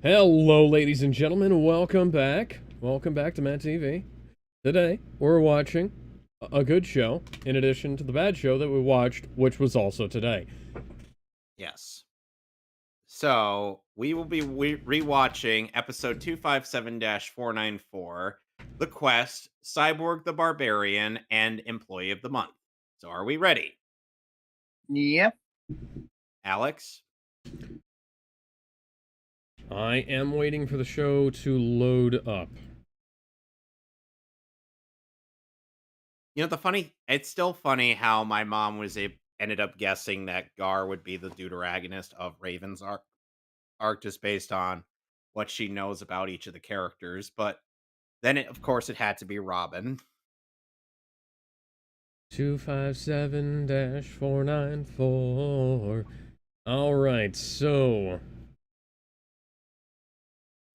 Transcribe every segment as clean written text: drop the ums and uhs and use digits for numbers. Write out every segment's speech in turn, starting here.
Hello, ladies and gentlemen. Welcome back. Welcome back to MehTV. Today, we're watching a good show, in addition to the bad show that we watched, which was also today. Yes. So we will be rewatching episode 257-494, The Quest, Cyborg the Barbarian, and Employee of the Month. So are we ready? Yep. Alex? I am waiting for the show to load up. It's still funny how my mom ended up guessing that Gar would be the deuteragonist of Raven's arc just based on what she knows about each of the characters, but then of course it had to be Robin. 257-494. Alright, so...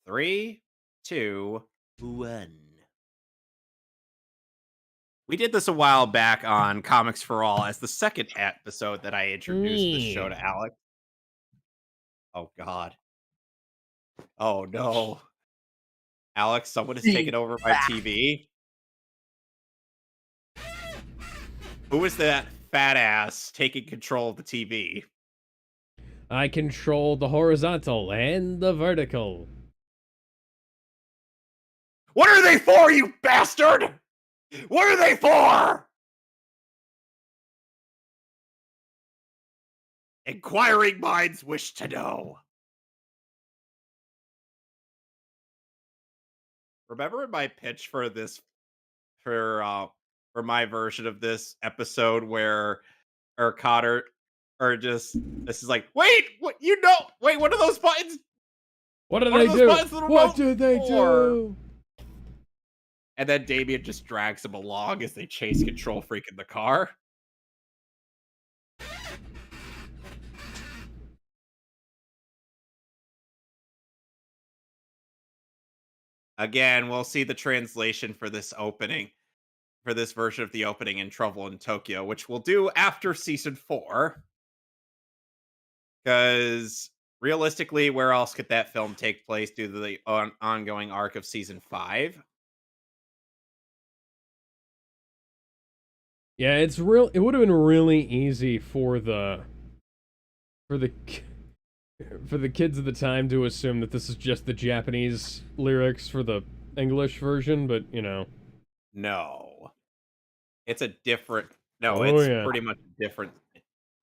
3, 2, 1. We did this a while back on Comics for All as the second episode that I introduced this show to Alex. Oh, God. Oh, no. Alex, someone has taken over my TV. Who is that fat ass taking control of the TV? I control the horizontal and the vertical. What are they for, you bastard? What are they for? Inquiring minds wish to know. Remember my pitch for this, for my version of this episode where Cotter this is like, wait, what what are those buttons? What did What are they those do? buttons for the What remote did they for? do? And then Damien just drags him along as they chase Control Freak in the car. Again, we'll see the translation for this opening, for this version of the opening in Trouble in Tokyo, which we'll do after season 4. Because realistically, where else could that film take place due to the ongoing arc of season 5? Yeah, it would have been really easy for the kids at the time to assume that this is just the Japanese lyrics for the English version, but you know. No. It's a different pretty much different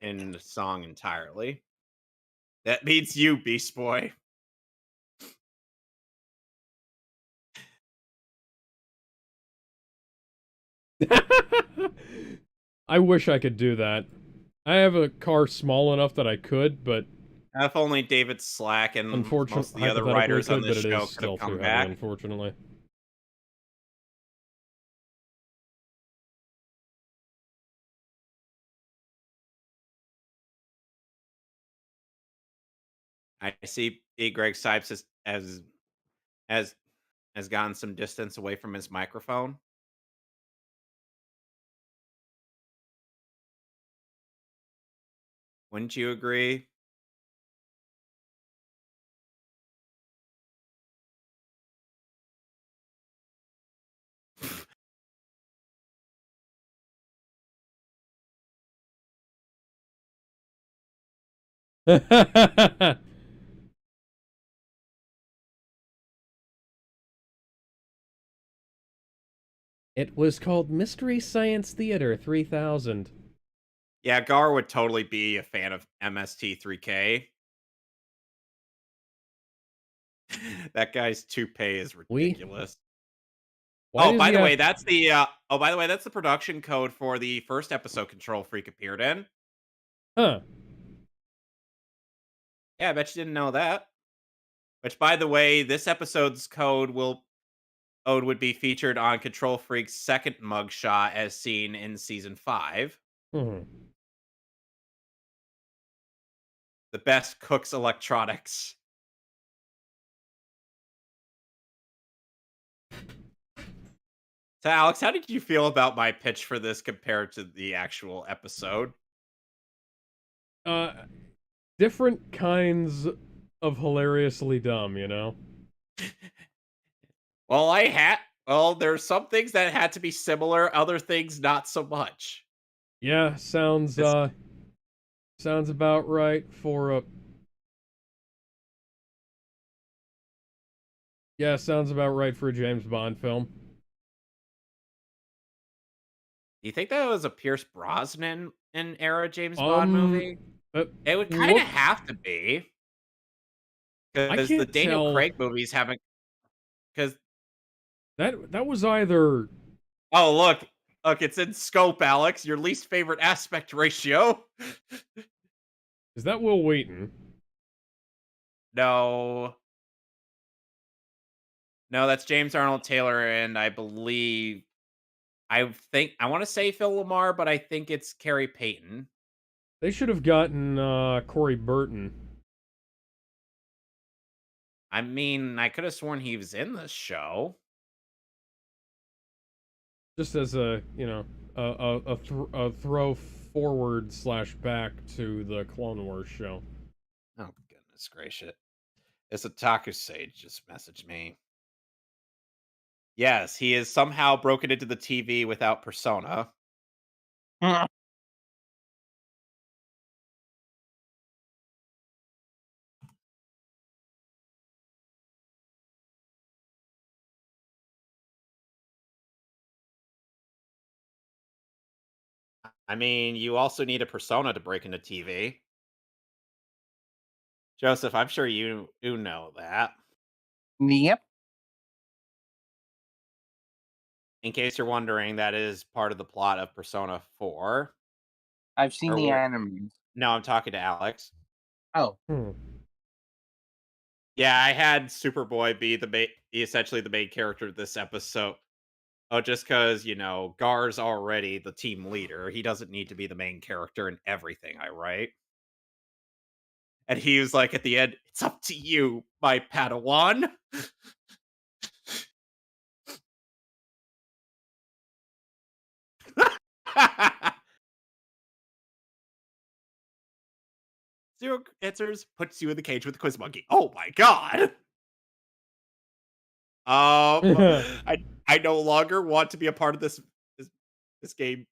in the song entirely. That means you, Beast Boy. I wish I could do that. I have a car small enough that I could, but If only David Slack and most of the other hypothetically writers on but this it show is could have still come too back. heavy, unfortunately. I see Greg Sipes has gotten some distance away from his microphone. Wouldn't you agree? It was called Mystery Science Theater 3000. Yeah, Gar would totally be a fan of MST3K. That guy's toupee is ridiculous. By the way, that's the production code for the first episode Control Freak appeared in. Huh. Yeah, I bet you didn't know that. Which, by the way, this episode's code would be featured on Control Freak's second mugshot as seen in season 5. Hmm. The best cooks electronics. So, Alex, how did you feel about my pitch for this compared to the actual episode? Different kinds of hilariously dumb, you know? Well, there's some things that had to be similar, other things not so much. Yeah, This sounds about right for a yeah, sounds about right for a James Bond film. Do you think that was a Pierce Brosnan in era James Bond Um, movie? uh, It would kinda look, have to be, I because the can't Daniel tell. Craig movies haven't. Because That was either oh, look, it's in scope, Alex, your least favorite aspect ratio. is that Will Wheaton? No. No, that's James Arnold Taylor, and I wanna say Phil Lamar, but I think it's Carrie Payton. They should have gotten Corey Burton I mean, I could have sworn he was in this show. just as a, you know, a throw forward slash back to the Clone Wars show. Oh, goodness gracious. It's a Taku Sage just messaged me. Yes, he is somehow broken into the TV without persona. I mean, you also need a persona to break into TV. Joseph, I'm sure you know that. Yep. In case you're wondering, that is part of the plot of Persona 4. I've seen Or the well, animes. no, I'm talking to Alex. Oh, Hmm. Yeah, I had Superboy be essentially the main character of this episode. Oh, just because, Gar's already the team leader. He doesn't need to be the main character in everything I write. And he was like at the end, it's up to you, my Padawan. Zero answers puts you in the cage with the quiz monkey. Oh my god. I no longer want to be a part of this, this game.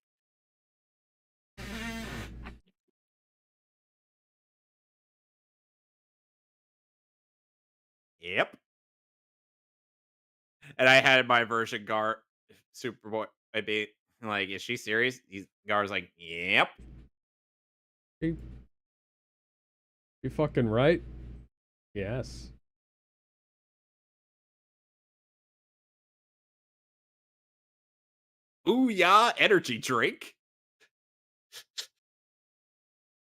Yep. And I had my version Gar Superboy. I'd be like, is she serious? Gar's like, yep. you, you fucking right? Yes. Ooh yeah, energy drink.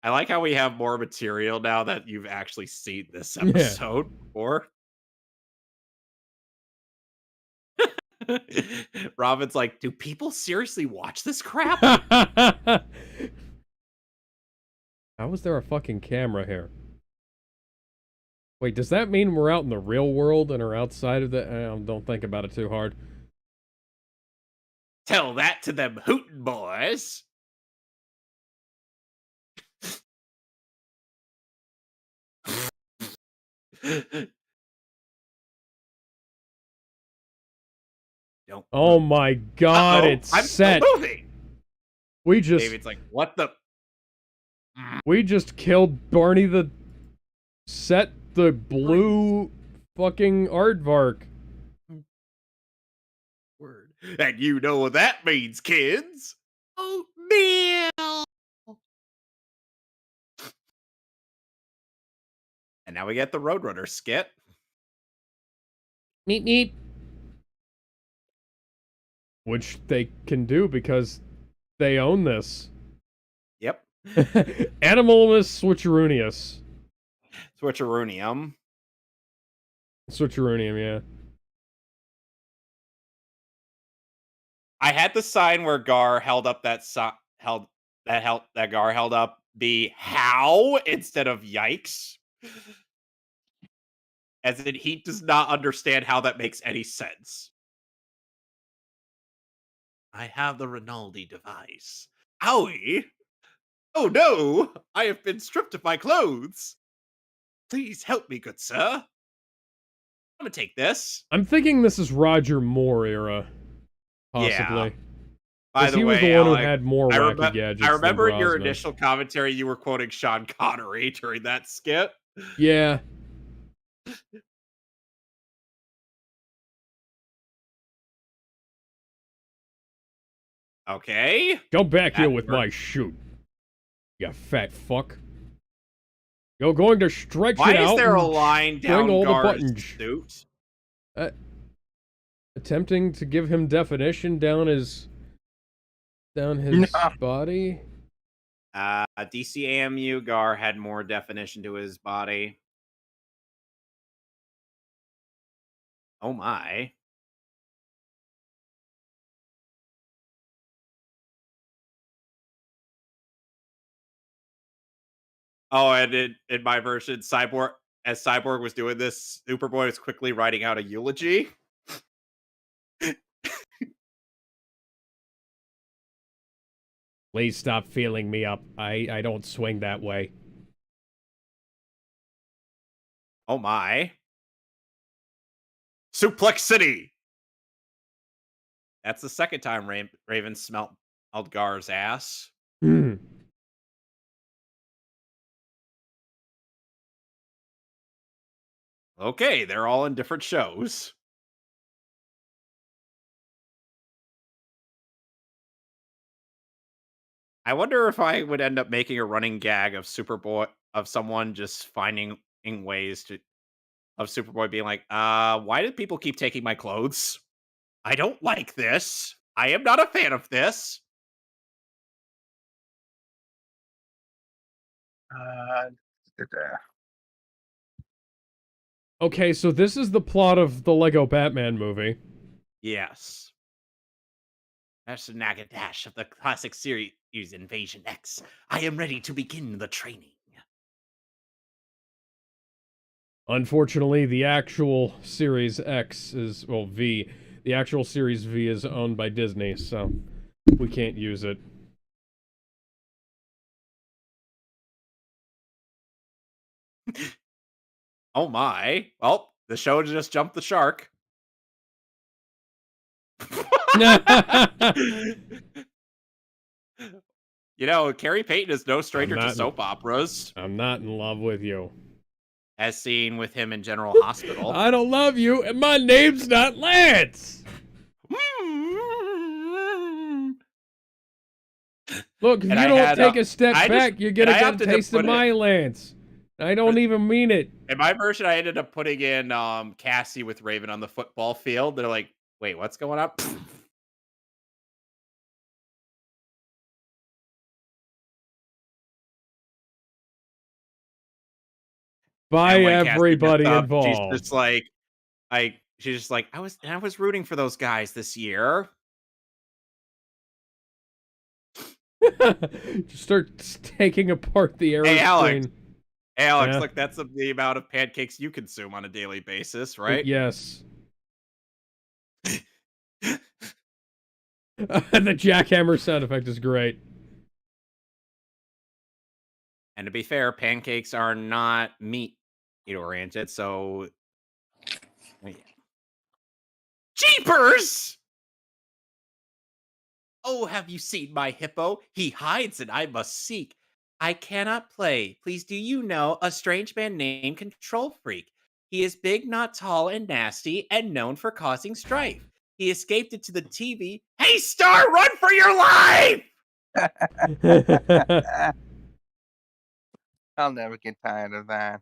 I like how we have more material now that you've actually seen this Yeah. episode before. Robin's like, do people seriously watch this crap? How was there a fucking camera here? Wait, does that mean we're out in the real world and are outside of the... don't think about it too hard. Tell that to them hootin' boys. Don't Oh move. my god, Uh-oh, it's I'm still set! moving. We just... David's like, what the? We just killed Barney the... Set the blue... fucking aardvark. Word. And you know what that means, kids. Oatmeal. And now we get the Roadrunner skit. Meep meep. Which they can do because they own this. Yep. Animalus Switcheroonius. Switcheroonium. Switcheroonium, yeah. I had the sign where Gar held up that that Gar held up be how instead of yikes. As in he does not understand how that makes any sense. I have the Rinaldi device. Owie! Oh no! I have been stripped of my clothes! Please help me, good sir. I'm gonna take this. I'm thinking this is Roger Moore era, possibly. Yeah. By Because the he was way, the one who Alec, had more I, wacky gadgets I than remember in your Brosnan. initial commentary you were quoting Sean Connery during that skit. Yeah. Okay. Go back here That with worked. my chute. You fat fuck. You're going to stretch Why it out is there a and line string down all the Gar's buttons. suit? Attempting to give him definition down his body. DCAMU Gar had more definition to his body. Oh my. Oh, and in my version, as Cyborg was doing this, Superboy was quickly writing out a eulogy. Please stop feeling me up. I don't swing that way. Oh my. Suplex City! That's the second time Raven smelled Gar's ass. Okay, they're all in different shows. I wonder if I would end up making a running gag of Superboy, of someone just finding ways to, of Superboy being like, why do people keep taking my clothes? I don't like this. I am not a fan of this. Okay, so this is the plot of the Lego Batman movie. Yes. That's the Nagadash of the classic series Invasion X. I am ready to begin the training. Unfortunately, the actual Series X is, well, V. The actual Series V is owned by Disney, so we can't use it. Oh my. Well, the show just jumped the shark. You know, Carrie Payton is no stranger to soap operas. I'm not in love with you. As seen with him in General Hospital. I don't love you, and my name's not Lance! Look, if you don't take a step back, you're gonna get a taste of my Lance. I don't even mean it. In my version, I ended up putting in Cassie with Raven on the football field. They're like, wait, what's going on? By everybody involved. She's just like, I was rooting for those guys this year. Just start taking apart the arrow screen. Hey, Alex, look, that's the amount of pancakes you consume on a daily basis, right? Yes. The jackhammer sound effect is great. And to be fair, pancakes are not meat-oriented, so... Jeepers! Oh, have you seen my hippo? He hides and I must seek. I cannot play. Please do you know a strange man named Control Freak? He is big, not tall, and nasty, and known for causing strife. He escaped into the TV. Hey, Star, run for your life! I'll never get tired of that.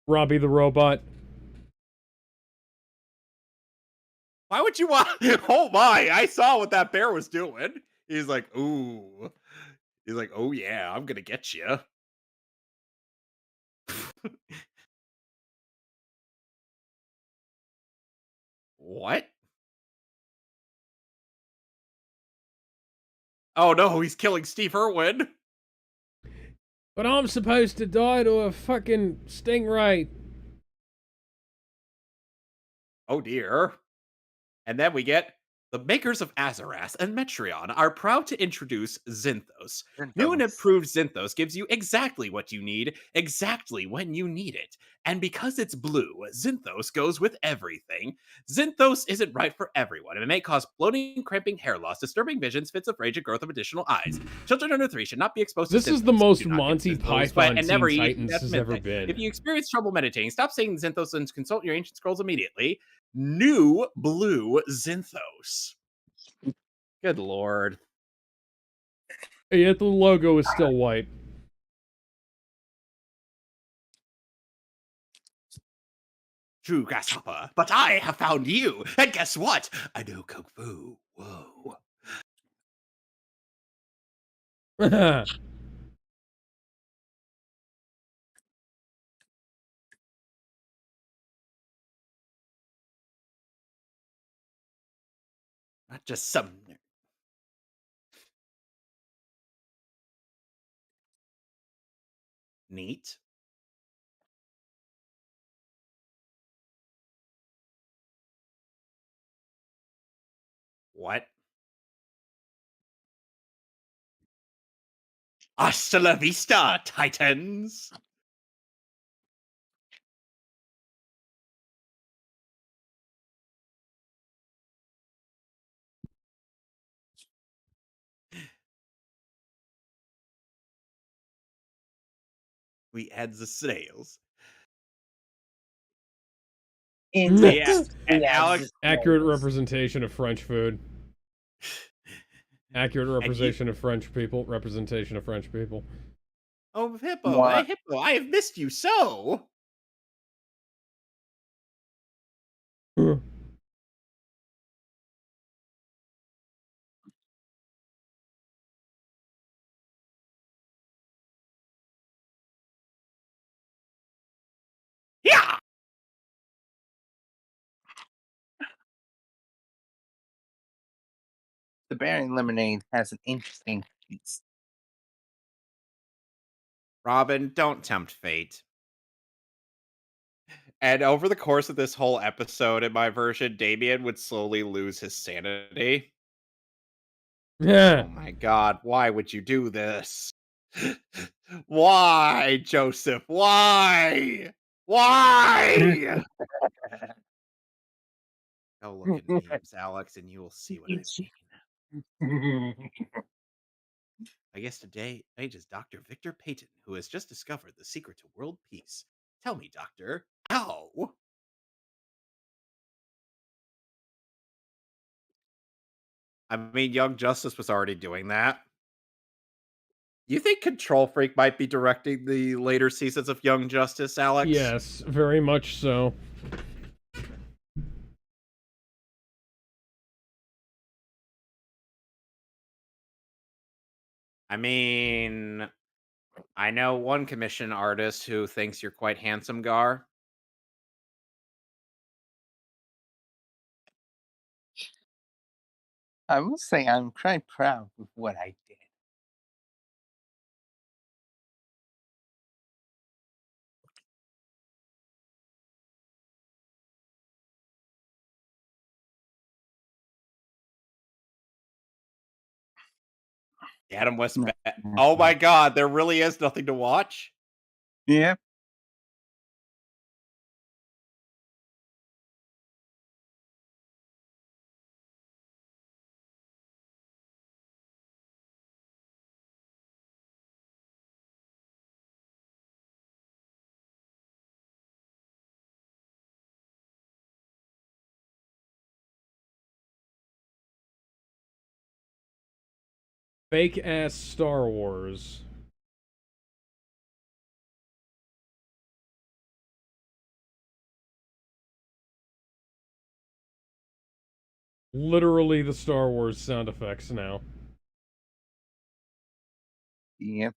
Robbie the Robot. Why would you want... Oh my, I saw what that bear was doing. He's like, ooh. He's like, oh yeah, I'm gonna get you. What? Oh no, he's killing Steve Irwin. But I'm supposed to die to a fucking stingray. Oh dear. And then we get The makers of Azaras and Metreon are proud to introduce Zinthos. New and Zinthos. improved Zinthos gives you exactly what you need, exactly when you need it. And because it's blue, Zinthos goes with everything. Zinthos isn't right for everyone, and it may cause bloating, cramping, hair loss, disturbing visions, fits of rage, and growth of additional eyes. Children under 3 should not be exposed to This Zinthos. is the most Do not get Monty Zinthos, Python and Teen never eat Titans after has ever midnight. been. If you experience trouble meditating, stop saying Zinthos and consult your ancient scrolls immediately. New blue Zinthos. Good lord. Yet the logo is still white. True grasshopper, but I have found you, and guess what? I know kung fu. Whoa. Not just some. Neat. What? Hasta la vista, Titans! We add the snails. Yeah, Alex. Accurate representation of French food. Accurate And you, representation of French people. Representation of French people. oh Hippo, What? Hippo, I have missed you so. Yeah. The berry lemonade has an interesting taste. Robin, don't tempt fate. And over the course of this whole episode, in my version, Damien would slowly lose his sanity. Yeah. Oh my god, why would you do this? Why, Joseph? Why? Why? Go look at memes, Alex, and you will see what I mean. My guest today is Dr. Victor Payton, who has just discovered the secret to world peace. Tell me, Doctor, how? I mean, Young Justice was already doing that. You think Control Freak might be directing the later seasons of Young Justice, Alex? Yes, very much so. I mean, I know one commission artist who thinks you're quite handsome, Gar. I will say I'm quite proud of what I did. Adam West. No. Oh my god, there really is nothing to watch? Yep. Fake ass Star Wars. Literally the Star Wars sound effects now. Yep.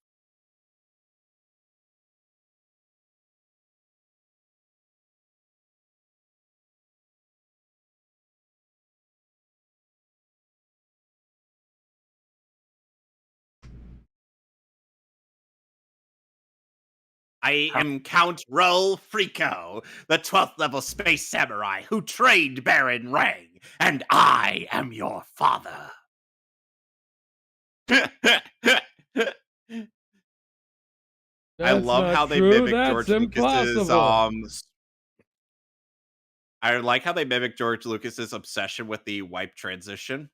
I am Count Rol Frico, the 12th level space samurai who trained Baron Rang. and I am your father. I That's love not how they true. mimic That's George Lucas's impossible. I like how they mimic George Lucas's obsession with the wipe transition.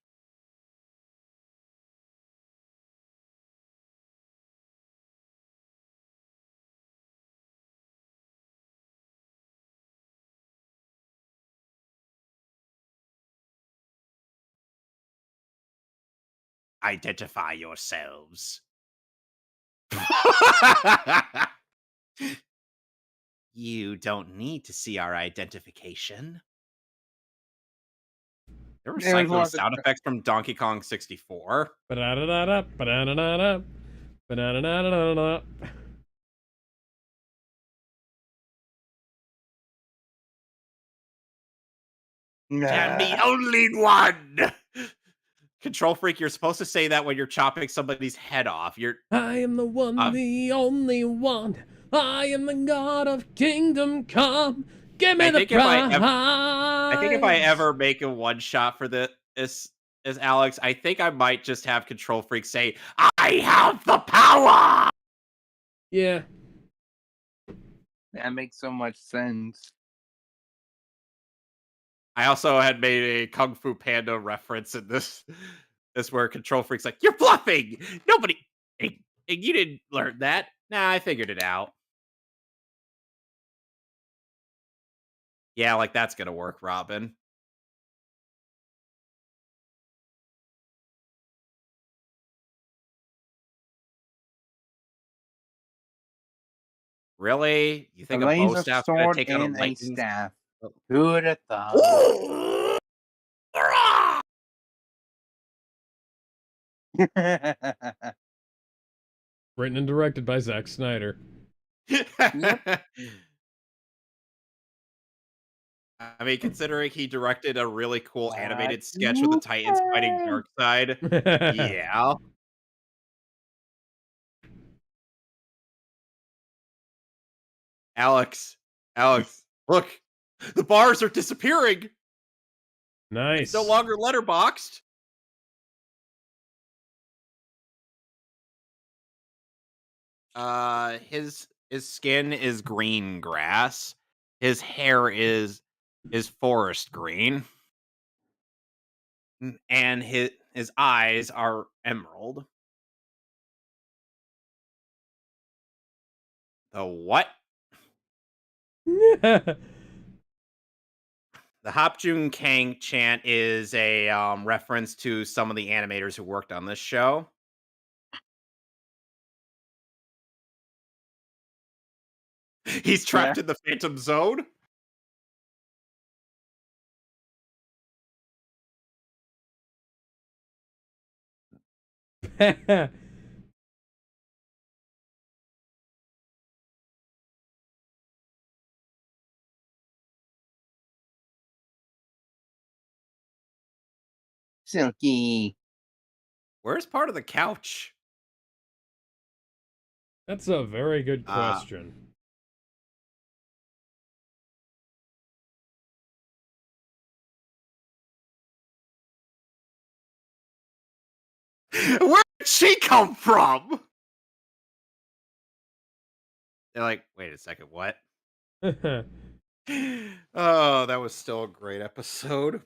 Identify yourselves. You don't need to see our identification. They're There was one recycling of the sound effects from Donkey Kong 64. Ba-da-da-da-da, ba-da-da-da-da, ba-da-da-da-da-da. I'm the only one. Control Freak, you're supposed to say that when you're chopping somebody's head off. I am the one, Uh, the only one. I am the god of kingdom come. Give me I the think prize. if I ever make a one shot for this as Alex, I think I might just have Control Freak say, "I have the power." Yeah. That makes so much sense. I also had made a Kung Fu Panda reference in this. This where Control Freak's like, "You're bluffing. Nobody, you didn't learn that." Nah, I figured it out. Yeah, like that's gonna work, Robin. Really? You A think a bow laser staff's gonna sword take out a and a lightning? staff. Who would have thought? Written and directed by Zack Snyder. Yep. I mean, considering he directed a really cool What animated sketch with the you Titans fighting say? Darkseid, yeah. Alex, Alex, look, the bars are disappearing. It's no Nice. longer letterboxed. His skin is green grass. His hair is forest green, and his eyes are emerald. The what? The Hop June Kang chant is a reference to some of the animators who worked on this show. He's Yeah. trapped in the Phantom Zone. Silky. Where's part of the couch? That's a very good Uh, question. where did she come from? They're like, wait a second, what? Oh, that was still a great episode.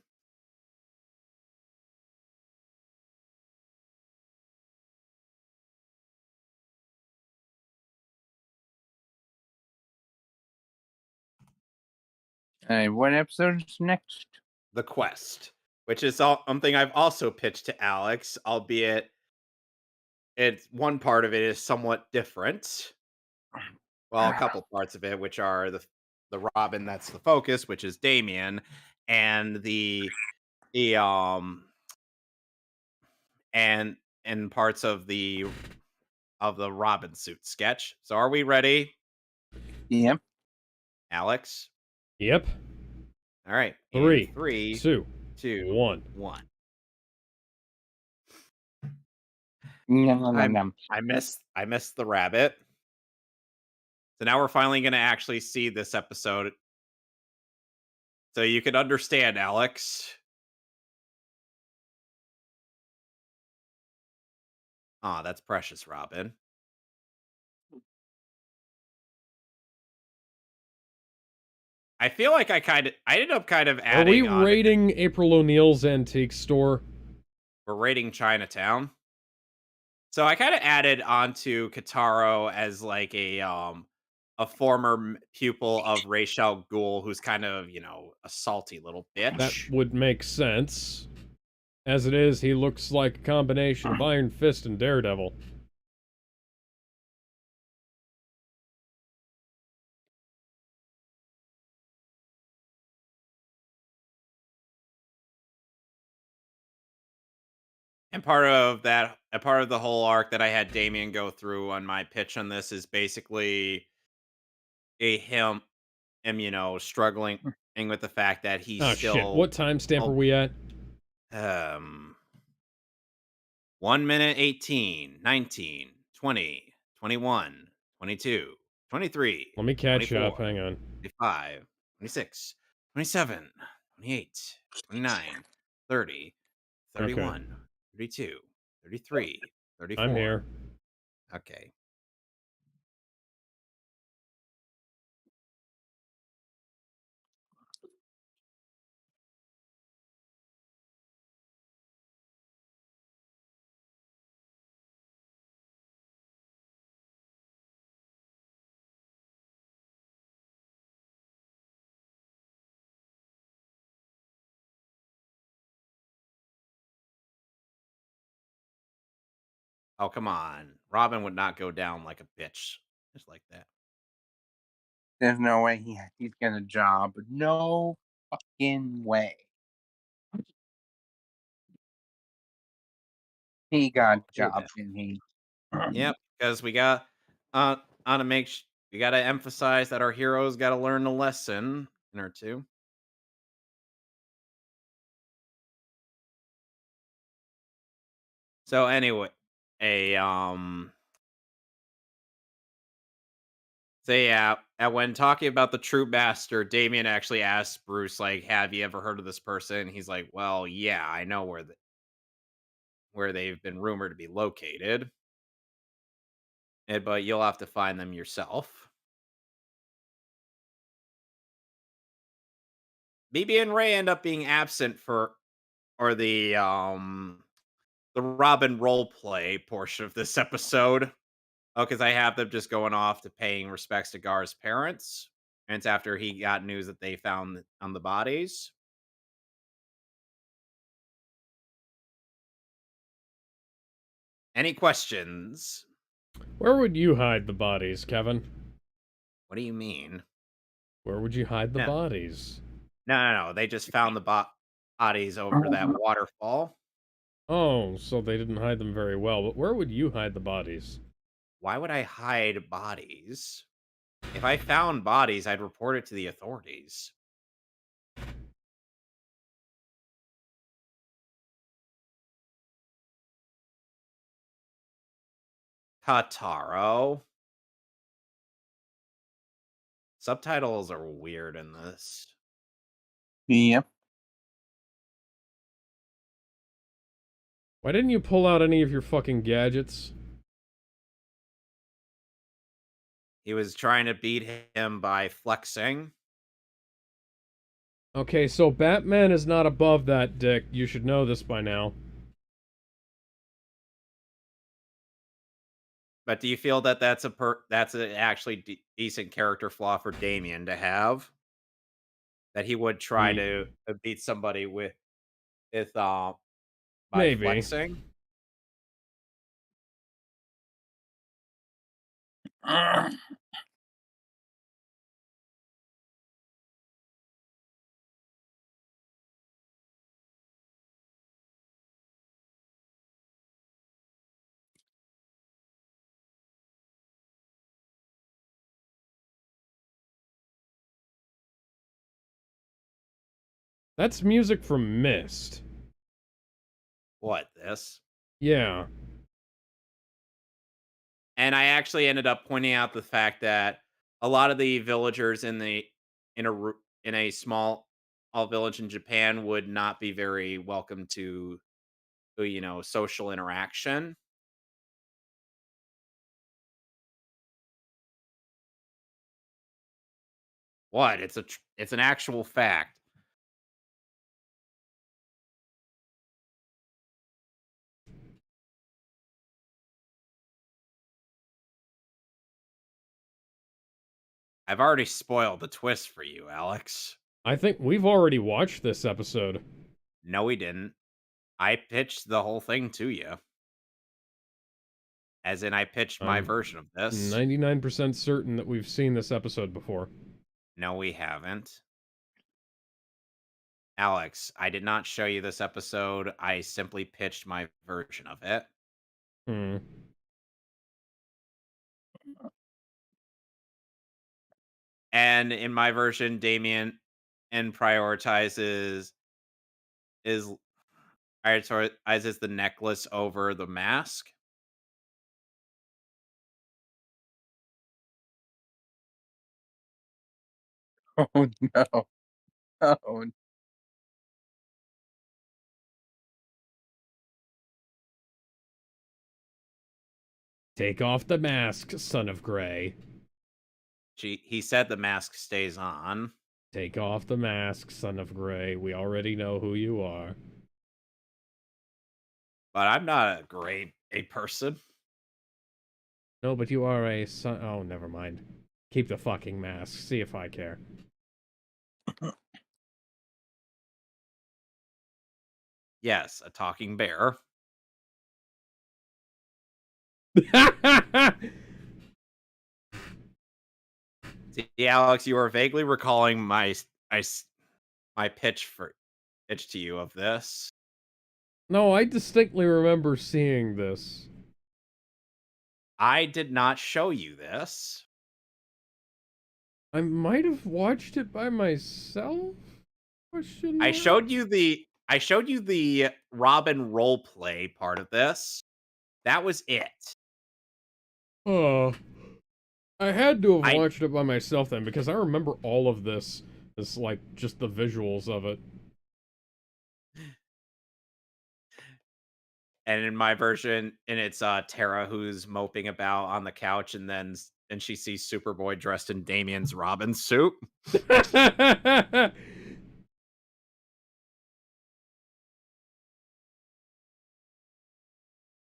Alright, what episode is next? The Quest, which is something I've also pitched to Alex, albeit it's one part of it is somewhat different. Well, a couple parts of it, which are the Robin that's the focus, which is Damien, and the and parts of the Robin suit sketch. So are we ready, Yep. Alex? Yep. All right. In 3, 3, 2, 2, 1. 1. Nom, nom, nom, nom. I missed the rabbit. So now we're finally going to actually see this episode. So you can understand, Alex. Aw, that's precious, Robin. I feel like I ended up kind of Are we adding on to rating April O'Neil's antique store? we're rating Chinatown. So I kind of added onto Kataro as like a former pupil of Ra's al Ghul who's kind of, a salty little That bitch. would make sense. As it is, he looks like a combination of Iron Fist and Daredevil. And part of the whole arc that I had Damien go through on my pitch on this is basically him, struggling with the fact that he's Oh shit, still what timestamp are oh, we at? um 1 minute 18, 19, 20, 21, 22, 23, Let me catch up, 24, hang on. 25, 26, 27, 28, 29, 30, Okay, 31, 32, 33, I'm 34. here. Okay. Oh, come on. Robin would not go down like a bitch. Just like that. There's no way he's got a job. No fucking way. He got a Okay job, then. didn't he? Yep, because we got uh on to we gotta emphasize that our heroes gotta learn a lesson or two. So anyway, a so yeah, when talking about the true master, Damien actually asked Bruce, like, have you ever heard of this person? He's like, well, yeah, I know where they've been rumored to be located. But you'll have to find them yourself. BB and Ray end up being absent or the Robin role play portion of this episode. Oh, because I have them just going off to paying respects to Gar's parents. And it's after he got news that they found on the bodies. Any questions? Where would you hide the bodies, Kevin? What do you mean? Where would you hide the No, bodies? no. They just found the bodies over that waterfall. Oh, so they didn't hide them very well, but where would you hide the bodies? Why would I hide bodies? If I found bodies, I'd report it to the authorities. Kataro. Subtitles are weird in this. Yep. Why didn't you pull out any of your fucking gadgets? He was trying to beat him by flexing. Okay, so Batman is not above that, Dick. You should know this by now. But do you feel that that's a actually decent character flaw for Damien to have? That he would try Ye- to beat somebody with by Maybe. flexing? That's music from Mist. What, this? Yeah. And I actually ended up pointing out the fact that a lot of the villagers in a small village in Japan would not be very welcome to social interaction. What? It's an actual fact. I've already spoiled the twist for you, Alex. I think we've already watched this episode. No, we didn't. I pitched the whole thing to you. As in, I pitched my I'm version of this. 99% certain that we've seen this episode before. No, we haven't. Alex, I did not show you this episode. I simply pitched my version of it. Hmm. And in my version, Damien and is prioritizes the necklace over the mask. Oh no. Oh, Take off the mask, son of Grey. He said the mask stays on. Take off the mask, son of Grey. We already know who you are. But I'm not a person. No, but you are a son. Oh, never mind. Keep the fucking mask. See if I care. Yes, a talking bear. See, Alex, you are vaguely recalling my pitch to you of this. No, I distinctly remember seeing this. I did not show you this. I might have watched it by myself? Question I mark? showed you the Robin role play part of this. That was it. Oh. I had to have I watched it by myself then, because I remember all of this as, like, just the visuals of it. And in my version, and it's Tara who's moping about on the couch, and she sees Superboy dressed in Damien's Robin suit.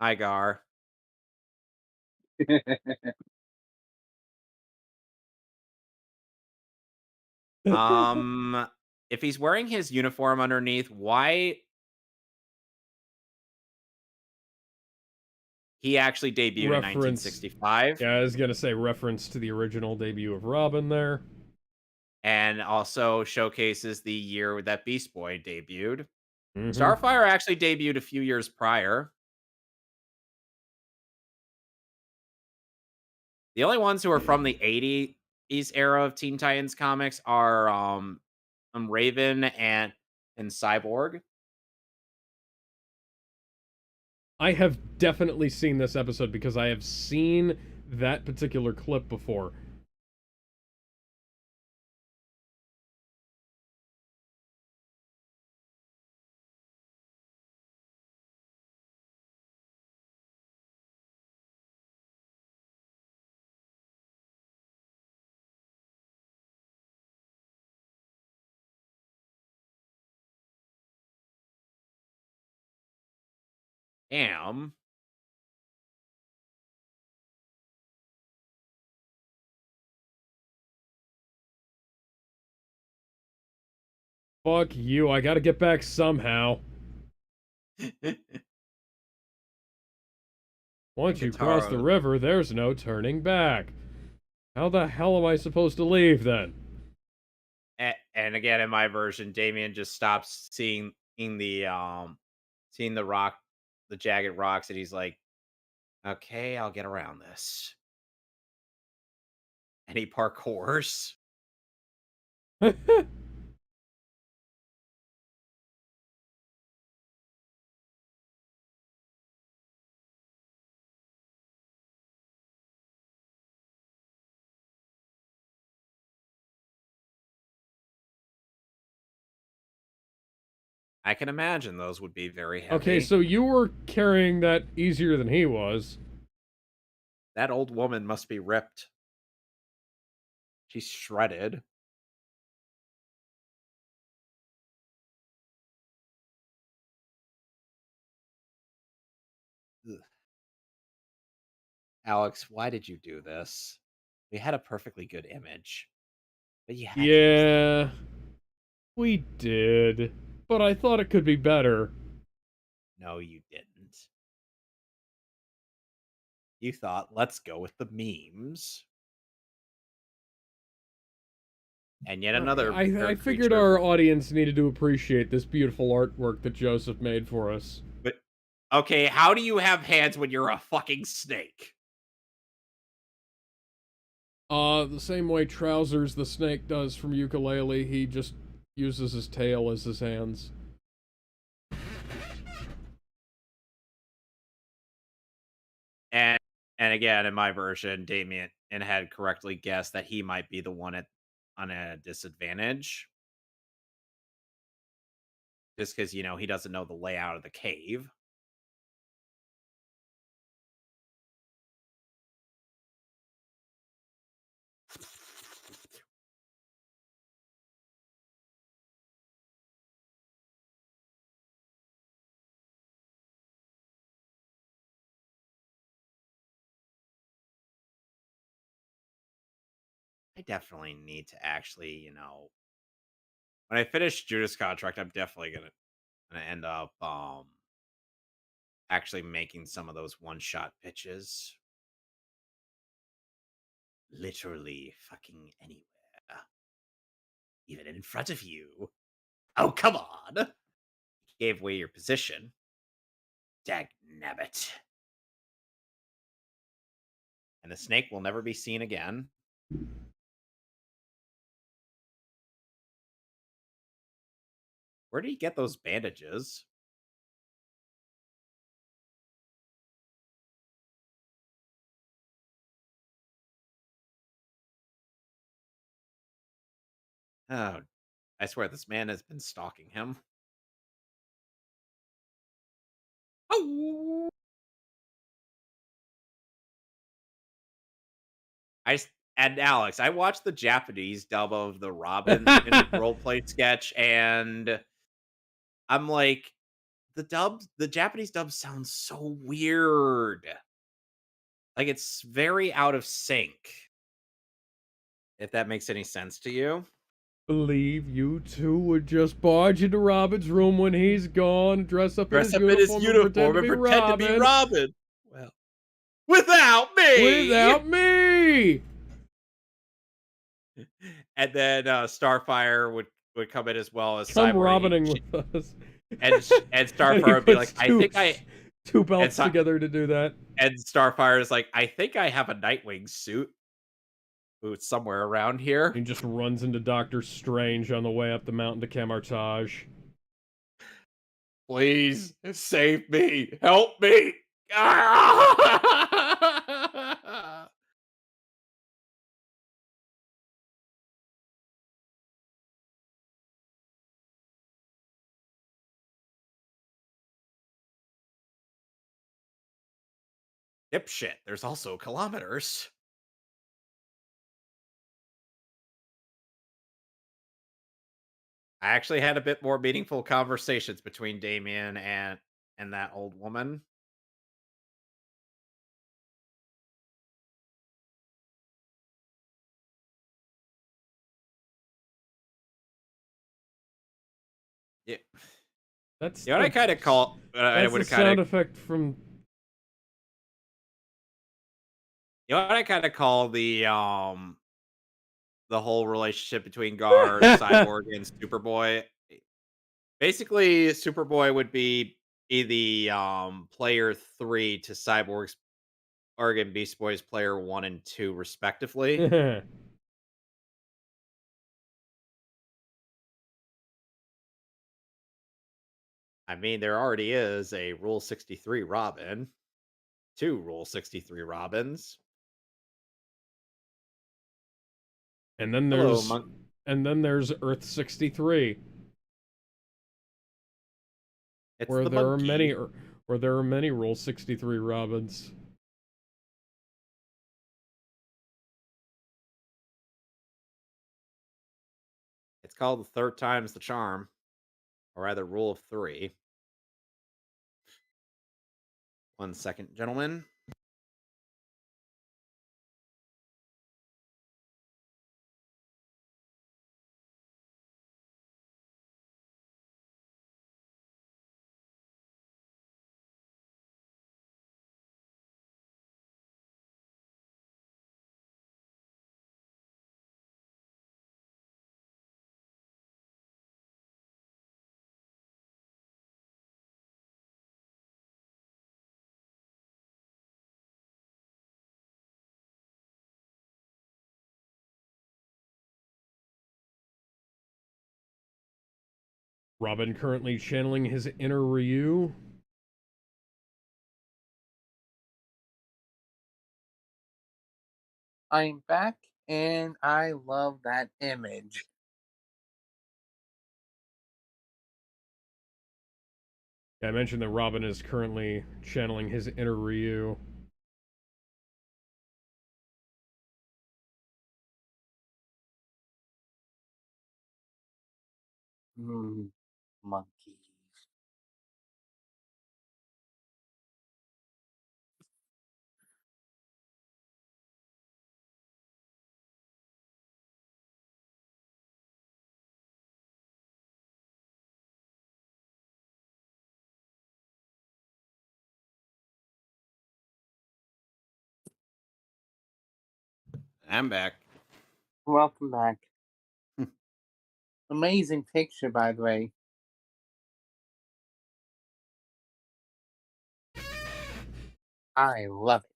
Igar. If he's wearing his uniform underneath, why he actually debuted in Reference. 1965? Yeah, I was gonna say reference to the original debut of Robin there. And also showcases the year that Beast Boy debuted. Mhm. Starfire actually debuted a few years prior. The only ones who are from the 80s era of Teen Titans comics are Raven and Cyborg. I have definitely seen this episode because I have seen that particular clip before. Damn. Fuck you, I gotta get back somehow. Once you cross the river, there's no turning back. How the hell am I supposed to leave then? And again, in my version, Damien just stops seeing the rock, the jagged rocks, and he's like, "Okay, I'll get around this." And he parkours. I can imagine those would be very heavy. Okay, so you were carrying that easier than he was. That old woman must be ripped. She's shredded. Alex, why did you do this? We had a perfectly good image, but you had to use that. Yeah, we did. But I thought it could be better. No, you didn't. You thought, let's go with the memes. And yet another I bird figured creature. our audience needed to appreciate this beautiful artwork that Joseph made for us. But okay, how do you have hands when you're a fucking snake? The same way Trousers the snake does from Ukulele, he just uses his tail as his hands. And again, in my version, Damien had correctly guessed that he might be the one on a disadvantage. Just because, he doesn't know the layout of the cave. I definitely need to actually, when I finish Judas Contract, I'm definitely gonna end up actually making some of those one-shot pitches. Literally fucking anywhere. Even in front of you. Oh, come on. Gave away your position. Dag nabbit. And the snake will never be seen again. Where did he get those bandages? Oh, I swear this man has been stalking him. Oh! And Alex, I watched the Japanese dub of the Robin in roleplay sketch, and I'm like, the Japanese dub sounds so weird. Like it's very out of sync. If that makes any sense to you. Believe you two would just barge into Robin's room when he's gone, dress up in his uniform, and pretend to be Robin. Well, without me. Without me. And then Starfire would come in as well as Come Cyborg. Robining with us. And Starfire would be like, I think two belts together to do that. And Starfire is like, I think I have a Nightwing suit. It's somewhere around here. He just runs into Doctor Strange on the way up the mountain to Camartage. Please save me. Help me. Dipshit. There's also kilometers. I actually had a bit more meaningful conversations between Damien and that old woman. Yeah. That's what I kind of call. That's the sound effect from. What I kind of call the whole relationship between Gar, Cyborg, and Superboy. Basically, Superboy would be the player 3 to Cyborg's and Beast Boy's player 1 and 2, respectively. I mean, there already is a Rule 63 Robin, 2 Rule 63 Robins. And then there's Earth 63. Where there are many Rule 63 Robins. It's called the third time's the charm, or rather, Rule of 3. 1 second, gentlemen. Robin currently channeling his inner Ryu. I'm back and I love that image. I mentioned that Robin is currently channeling his inner Ryu. Monkeys. I'm back. Welcome back. Amazing picture, by the way. I love it.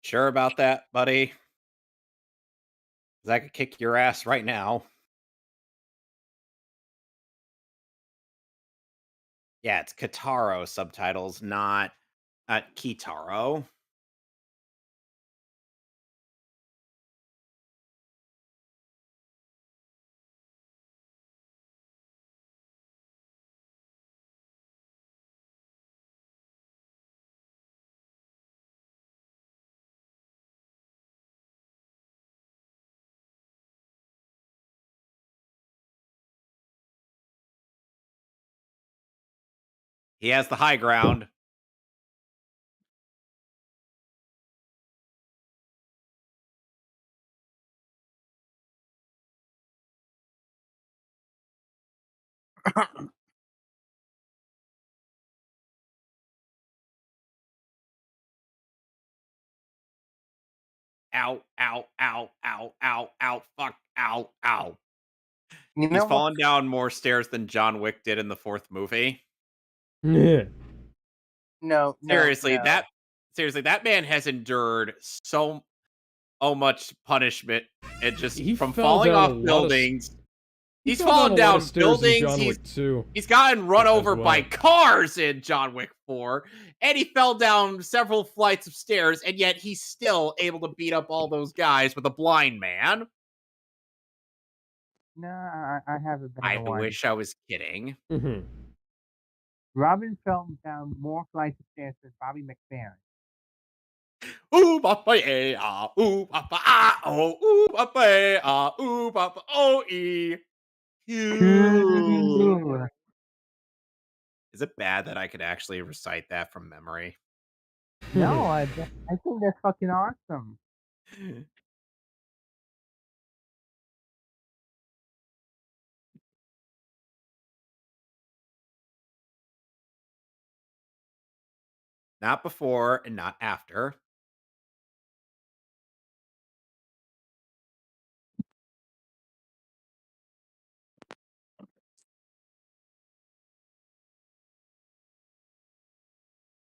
Sure about that, buddy? 'Cause I could kick your ass right now. Yeah, it's Kitaro subtitles, not Kitaro. He has the high ground. Ow, ow, ow, ow, ow, ow, fuck, ow, ow. You He's know what? fallen down more stairs than John Wick did in the fourth movie. Yeah. No, no, Seriously, no. that man has endured so much punishment and just He from fell falling down a off lot of buildings. he He's fell down a fallen lot of down stairs in buildings. John Wick 2 He's gotten run as over by well. cars in John Wick 4, and he fell down several flights of stairs, and yet he's still able to beat up all those guys with a blind man. No, I have a I better one. wish I was kidding. Mhm. Robin fell down more flights of stairs than Bobby McFerrin. Ooh, papa, yeah, ooh, papa, ah, oh, ooh, papa, ah, ooh, papa, oh, e. Phew. Cool. Is it bad that I could actually recite that from memory? No, I think that's fucking awesome. Not before and not after.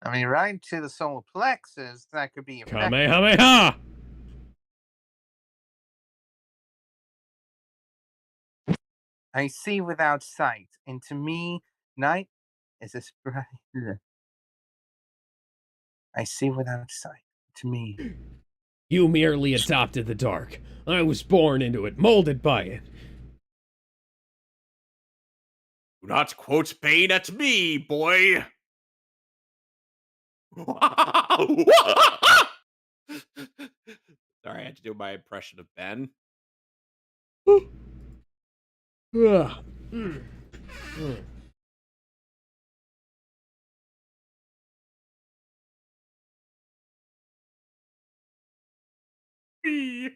I mean, right to the solar plexus, that could be effective. Kamehameha! I see without sight, and to me, night is a sprite. I see without sight. To me, You merely adopted the dark. I was born into it, molded by it. Do not quote Bane at me, boy. Sorry, I had to do my impression of Ben. Ugh. Mm. Mm.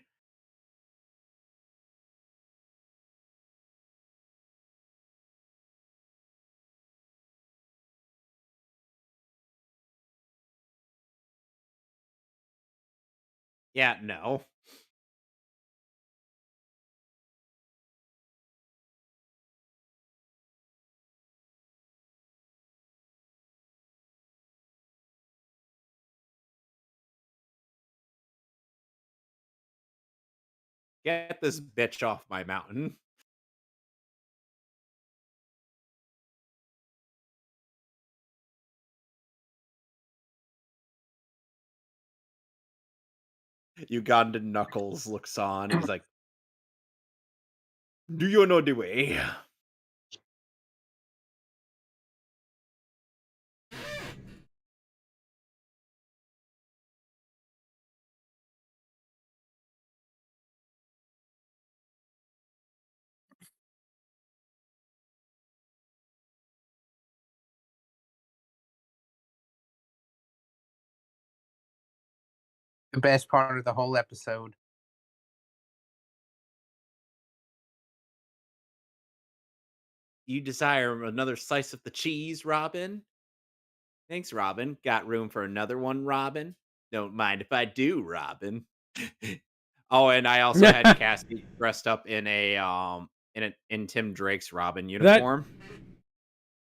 Yeah, no. Get this bitch off my mountain. Ugandan Knuckles looks on and he's like, "Do you know the way?" The best part of the whole episode. You desire another slice of the cheese, Robin? Thanks, Robin. Got room for another one, Robin? Don't mind if I do, Robin. Oh, and I also had Cassie dressed up in in Tim Drake's Robin uniform.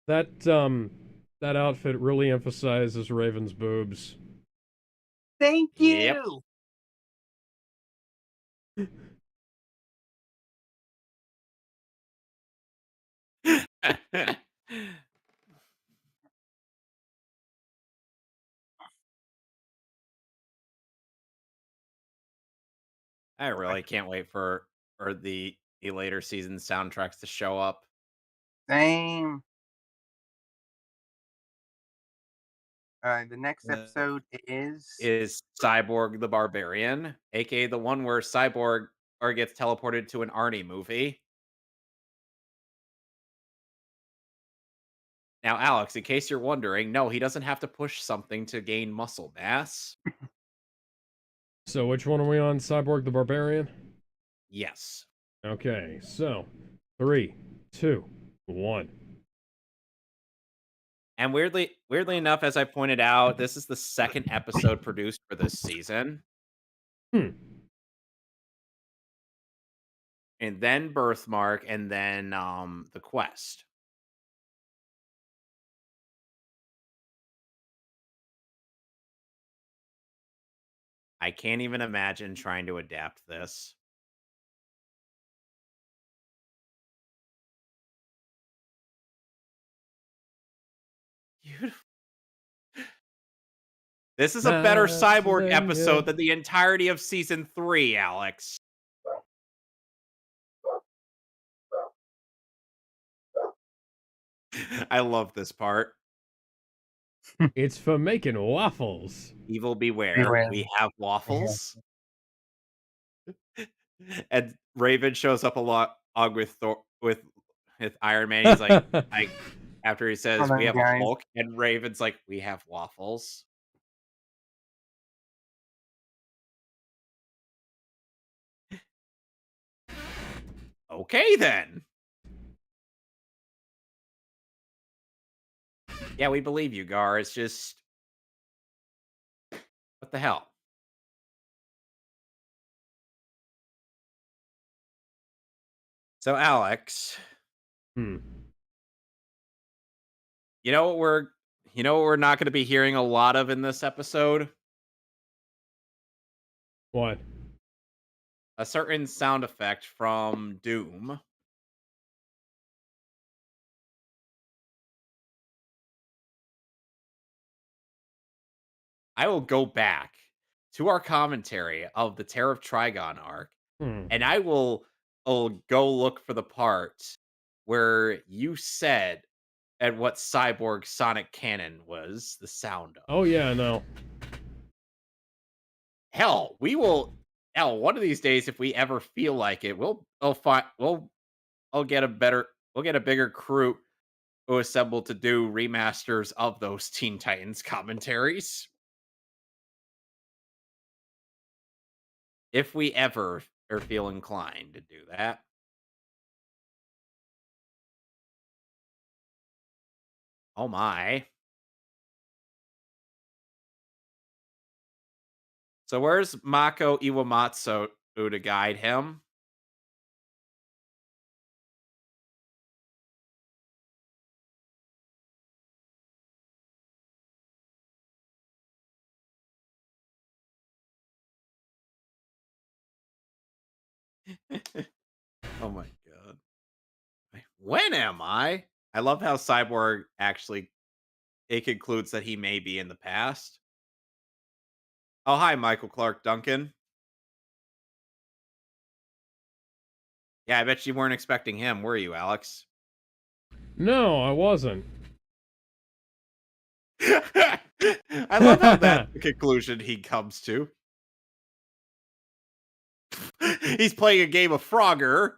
That outfit really emphasizes Raven's boobs. Thank Yep. you. I really can't wait for the later season soundtracks to show up. Same. The next Uh, episode is Is Cyborg the Barbarian, aka the one where Cyborg or gets teleported to an Arnie movie. Now, Alex, in case you're wondering, no, he doesn't have to push something to gain muscle mass. So which one are we on? Cyborg the Barbarian? Yes. Okay, so 3, 2, 1. And weirdly enough, as I pointed out, this is the second episode produced for this season. Hmm. And then Birthmark, and then The Quest. I can't even imagine trying to adapt this. Beautiful. This is a better Cyborg episode than the entirety of season 3, Alex. I love this part. It's for making waffles. Evil beware. Beware. We have waffles. And Raven shows up a lot with with Iron Man. He's like after he says Hold on, we have a guys. Hulk, and Raven's like, we have waffles. Okay then. Yeah, we believe you, Gar. It's just what the hell? So Alex, Hmm. you know what we're not going to be hearing a lot of in this episode? What? A certain sound effect from Doom. I will go back to our commentary of the Terror of Trigon arc, and I'll go look for the part where you said at what Cyborg Sonic Cannon was the sound of. Oh yeah, no. Hell, we will. Hell, one of these days, if we ever feel like it, I'll get we'll get a bigger crew who assemble to do remasters of those Teen Titans commentaries. If we ever feel inclined to do that. Oh my. So where's Mako Iwamatsu to guide him? Oh my god. When am I? I love how Cyborg actually it concludes that he may be in the past. Oh, hi, Michael Clark Duncan. Yeah, I bet you weren't expecting him, were you, Alex? No, I wasn't. I love how that's the conclusion he comes to. He's playing a game of Frogger.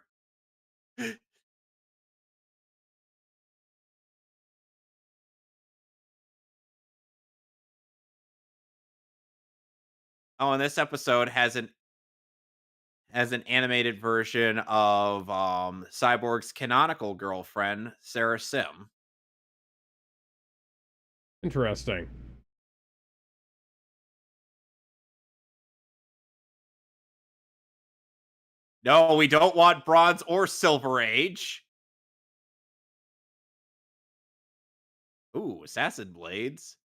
Oh, and this episode has an animated version of Cyborg's canonical girlfriend, Sarah Sim. Interesting. No, we don't want Bronze or Silver Age. Ooh, Assassin Blades.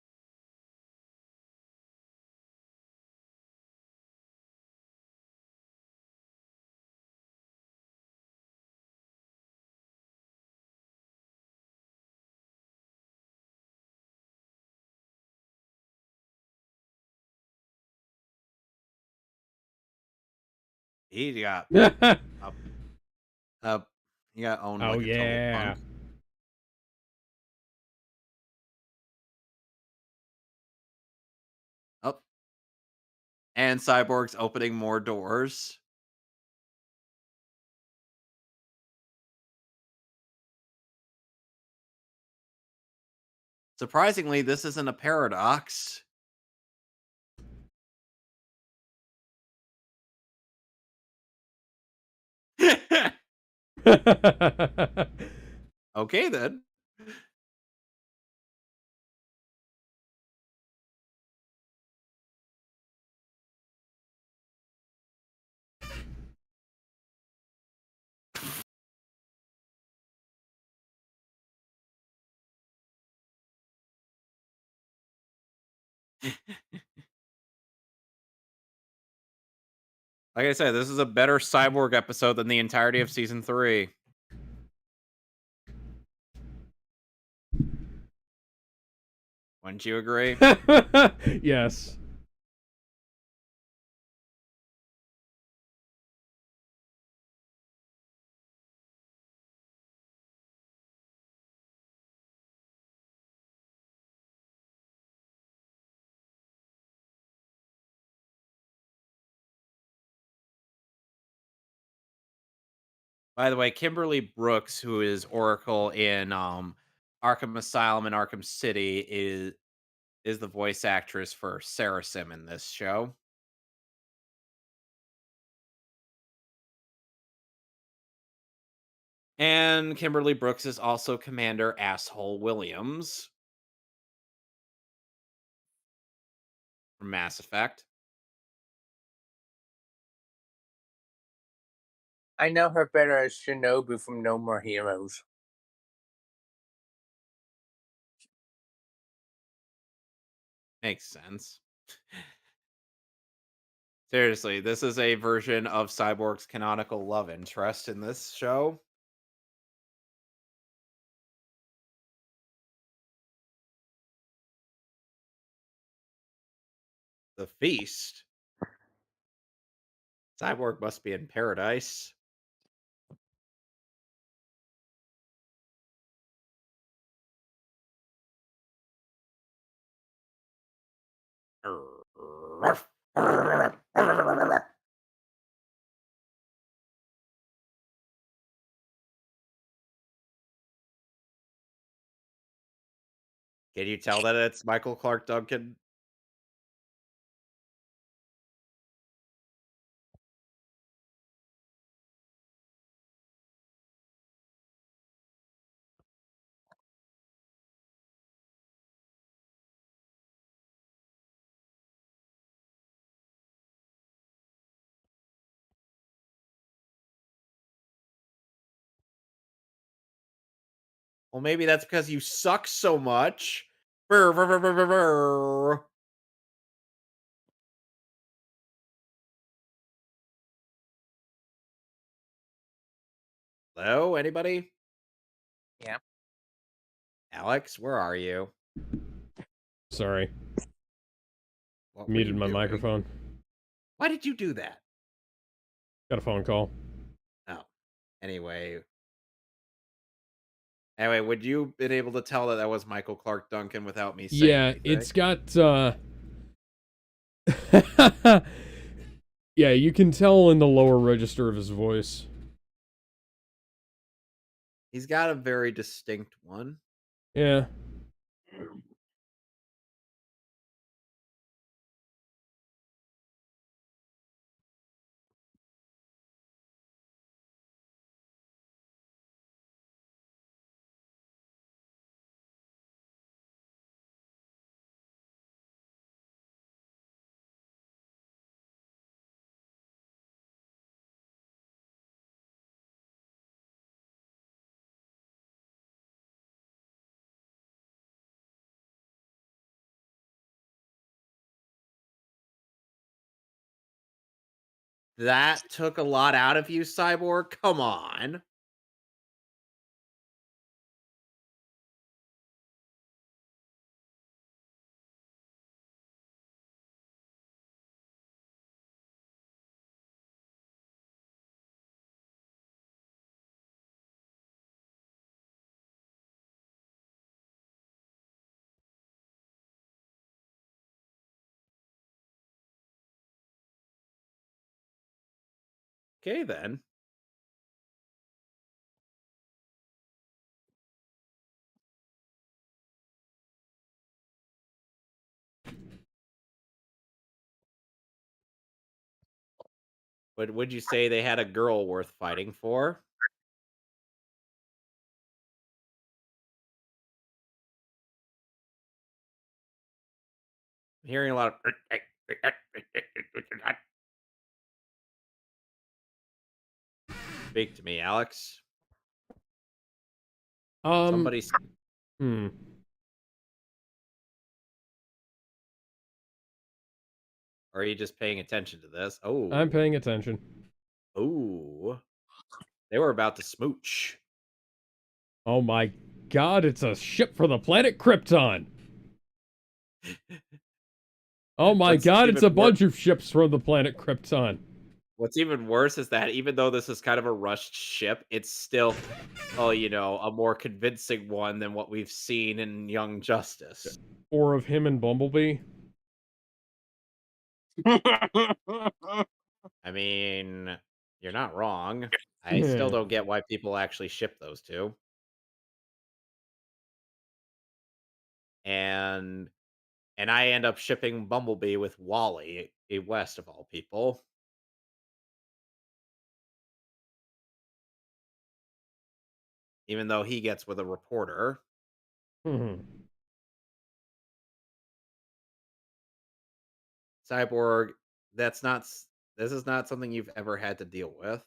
He got up, up. He got owned Oh like a total yeah. punk. Up. And Cyborg's opening more doors. Surprisingly, this isn't a paradox. Okay, then. Like I said, this is a better Cyborg episode than the entirety of season 3. Wouldn't you agree? Yes. By the way, Kimberly Brooks, who is Oracle in Arkham Asylum and Arkham City, is the voice actress for Sarah Sim in this show. And Kimberly Brooks is also Commander Asshole Williams from Mass Effect. I know her better as Shinobu from No More Heroes. Makes sense. Seriously, this is a version of Cyborg's canonical love interest in this show. The feast. Cyborg must be in paradise. Can you tell that it's Michael Clark Duncan? Well, maybe that's because you suck so much. Brr, brr, brr, brr, brr, brr. Hello, anybody? Yeah. Alex, where are you? Sorry, What were muted you my doing? microphone. Why did you do that? Got a phone call. Oh, anyway. Anyway, would you been able to tell that that was Michael Clark Duncan without me saying Yeah, anything? it's got yeah, you can tell in the lower register of his voice. He's got a very distinct one. Yeah. That took a lot out of you, Cyborg. Come on. Okay, then. But would you say they had a girl worth fighting for? I'm hearing a lot of. Speak to me, Alex. Um. Somebody. Hmm. Or are you just paying attention to this? I'm Oh. paying attention. Oh. They were about to smooch. Oh my god, it's a ship for the planet Krypton! Oh my What's god, it's even a worse? bunch of ships from the planet Krypton. What's even worse is that even though this is kind of a rushed ship, it's still, oh, a more convincing one than what we've seen in Young Justice. Or of him and Bumblebee. I mean, you're not wrong. I still don't get why people actually ship those two. And I end up shipping Bumblebee with Wally, a West of all people. Even though he gets with a reporter. Cyborg, this is not something you've ever had to deal with.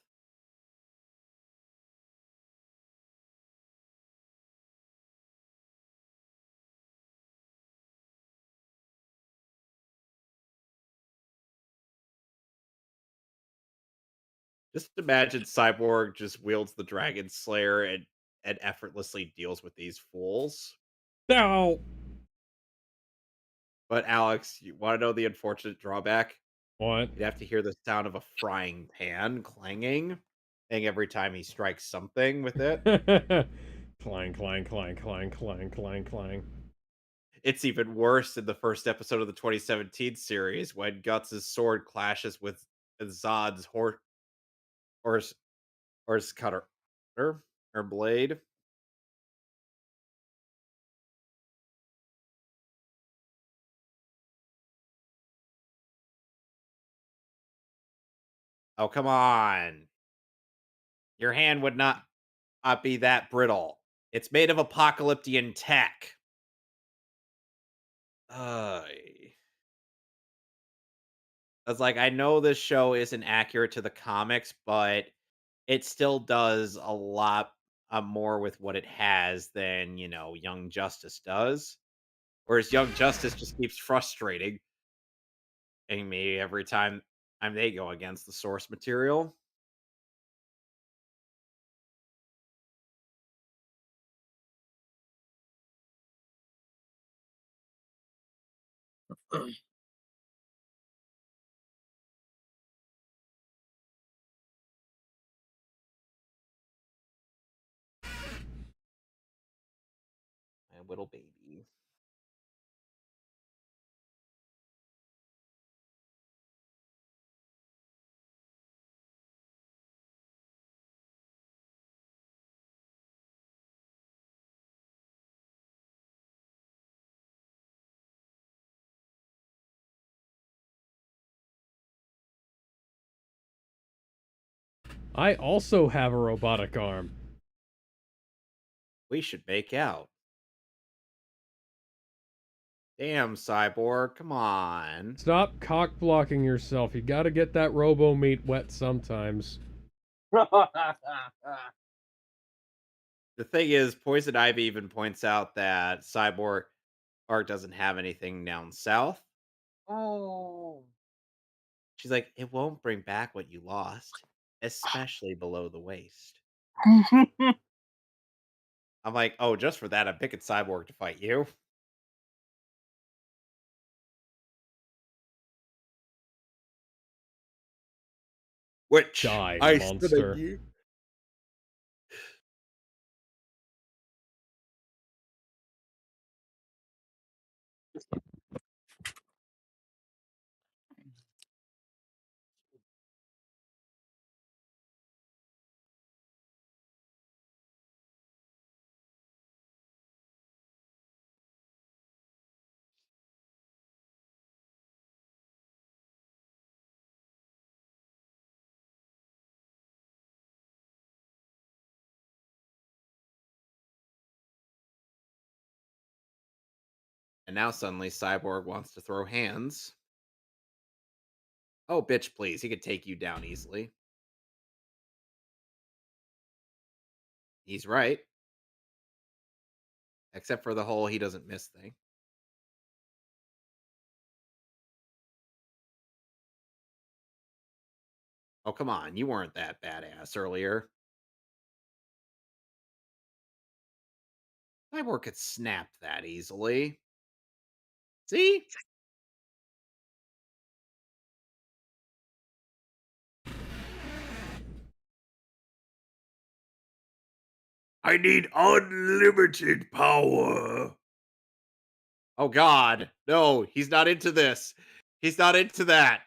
Just imagine Cyborg just wields the Dragon Slayer and effortlessly deals with these fools. No! But Alex, you want to know the unfortunate drawback? What? You'd have to hear the sound of a frying pan clanging every time he strikes something with it. Clang, clang, clang, clang, clang, clang, clang. It's even worse in the first episode of the 2017 series when Guts' sword clashes with Zod's horse cutter or blade. Oh, come on. Your hand would not be that brittle. It's made of apocalyptic tech. I was like, I know this show isn't accurate to the comics, but it still does a lot more with what it has than, Young Justice does. Whereas Young Justice just keeps frustrating me every time they go against the source material. My little baby. I also have a robotic arm. We should make out. Damn, Cyborg, come on. Stop cock blocking yourself. You gotta get that robo meat wet sometimes. The thing is, Poison Ivy even points out that Cyborg Arc doesn't have anything down south. Oh. She's like, it won't bring back what you lost, especially below the waist. I'm like, oh, just for that, I'm picking Cyborg to fight you. Which Die, I monster. you. And now suddenly Cyborg wants to throw hands. Oh, bitch, please. He could take you down easily. He's right. Except for the whole he doesn't miss thing. Oh, come on. You weren't that badass earlier. Cyborg could snap that easily. See? I need unlimited power. Oh, God. No, he's not into this. He's not into that.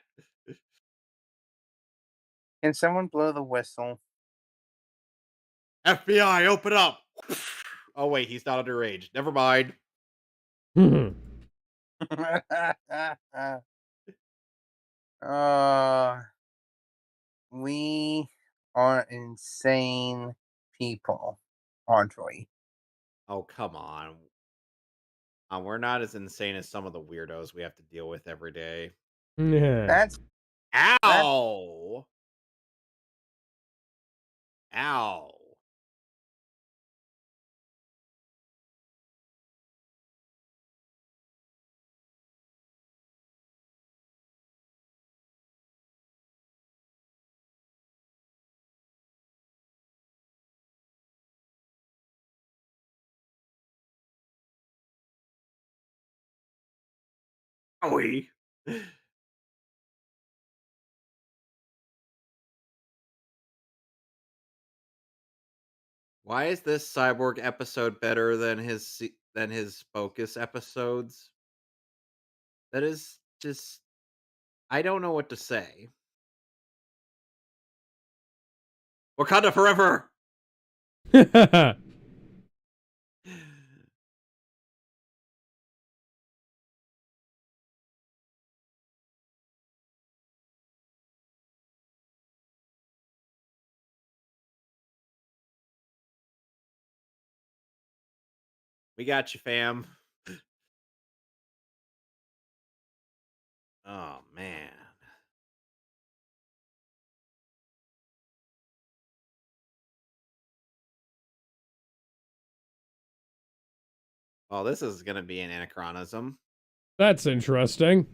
Can someone blow the whistle? FBI, open up. Oh, wait, he's not underage. Never mind. uh, we are insane people, aren't we? Oh, come on. We're not as insane as some of the weirdos we have to deal with every day. Yeah. That's Ow! Ow. Owie. Why is this Cyborg episode better than his Focus episodes? That is just I don't know what to say. Wakanda forever. We got you, fam. Oh man. Well, this is gonna be an anachronism. That's interesting.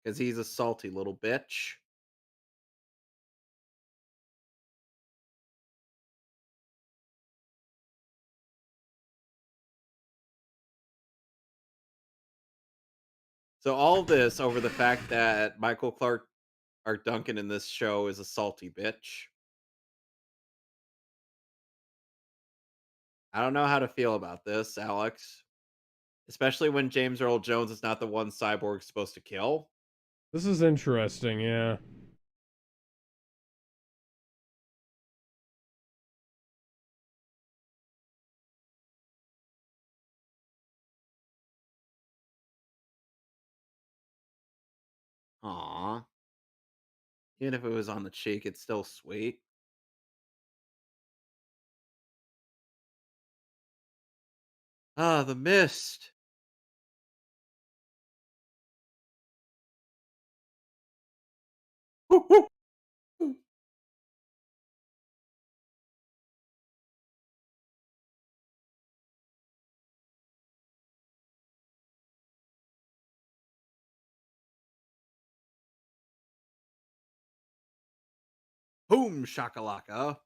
Because he's a salty little bitch. So all of this over the fact that Michael Clark Art Duncan in this show is a salty bitch. I don't know how to feel about this, Alex. Especially when James Earl Jones is not the one Cyborg's supposed to kill. This is interesting, yeah. Aw. Even if it was on the cheek, it's still sweet. Ah, the mist. Boom shakalaka.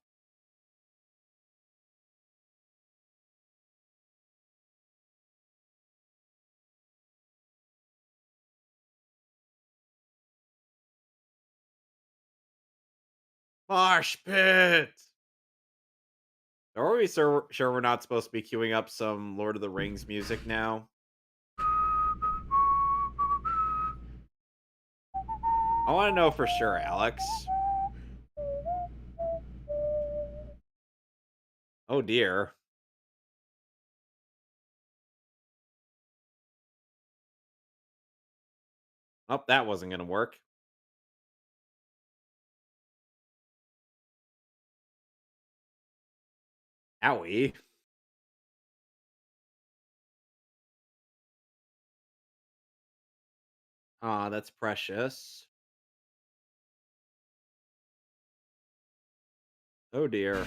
Mosh pit. Are we sure we're not supposed to be queuing up some Lord of the Rings music now? I want to know for sure, Alex. Oh dear. Oh, that wasn't going to work. Owie. Aw, that's precious. Oh dear.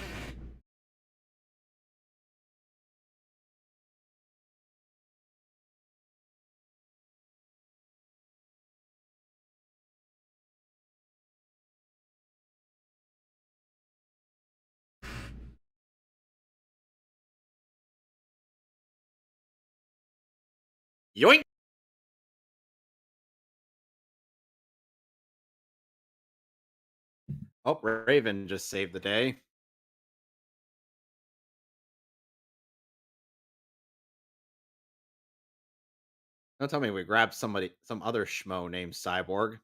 Yoink! Oh, Raven just saved the day. Don't tell me we grabbed some other schmo named Cyborg.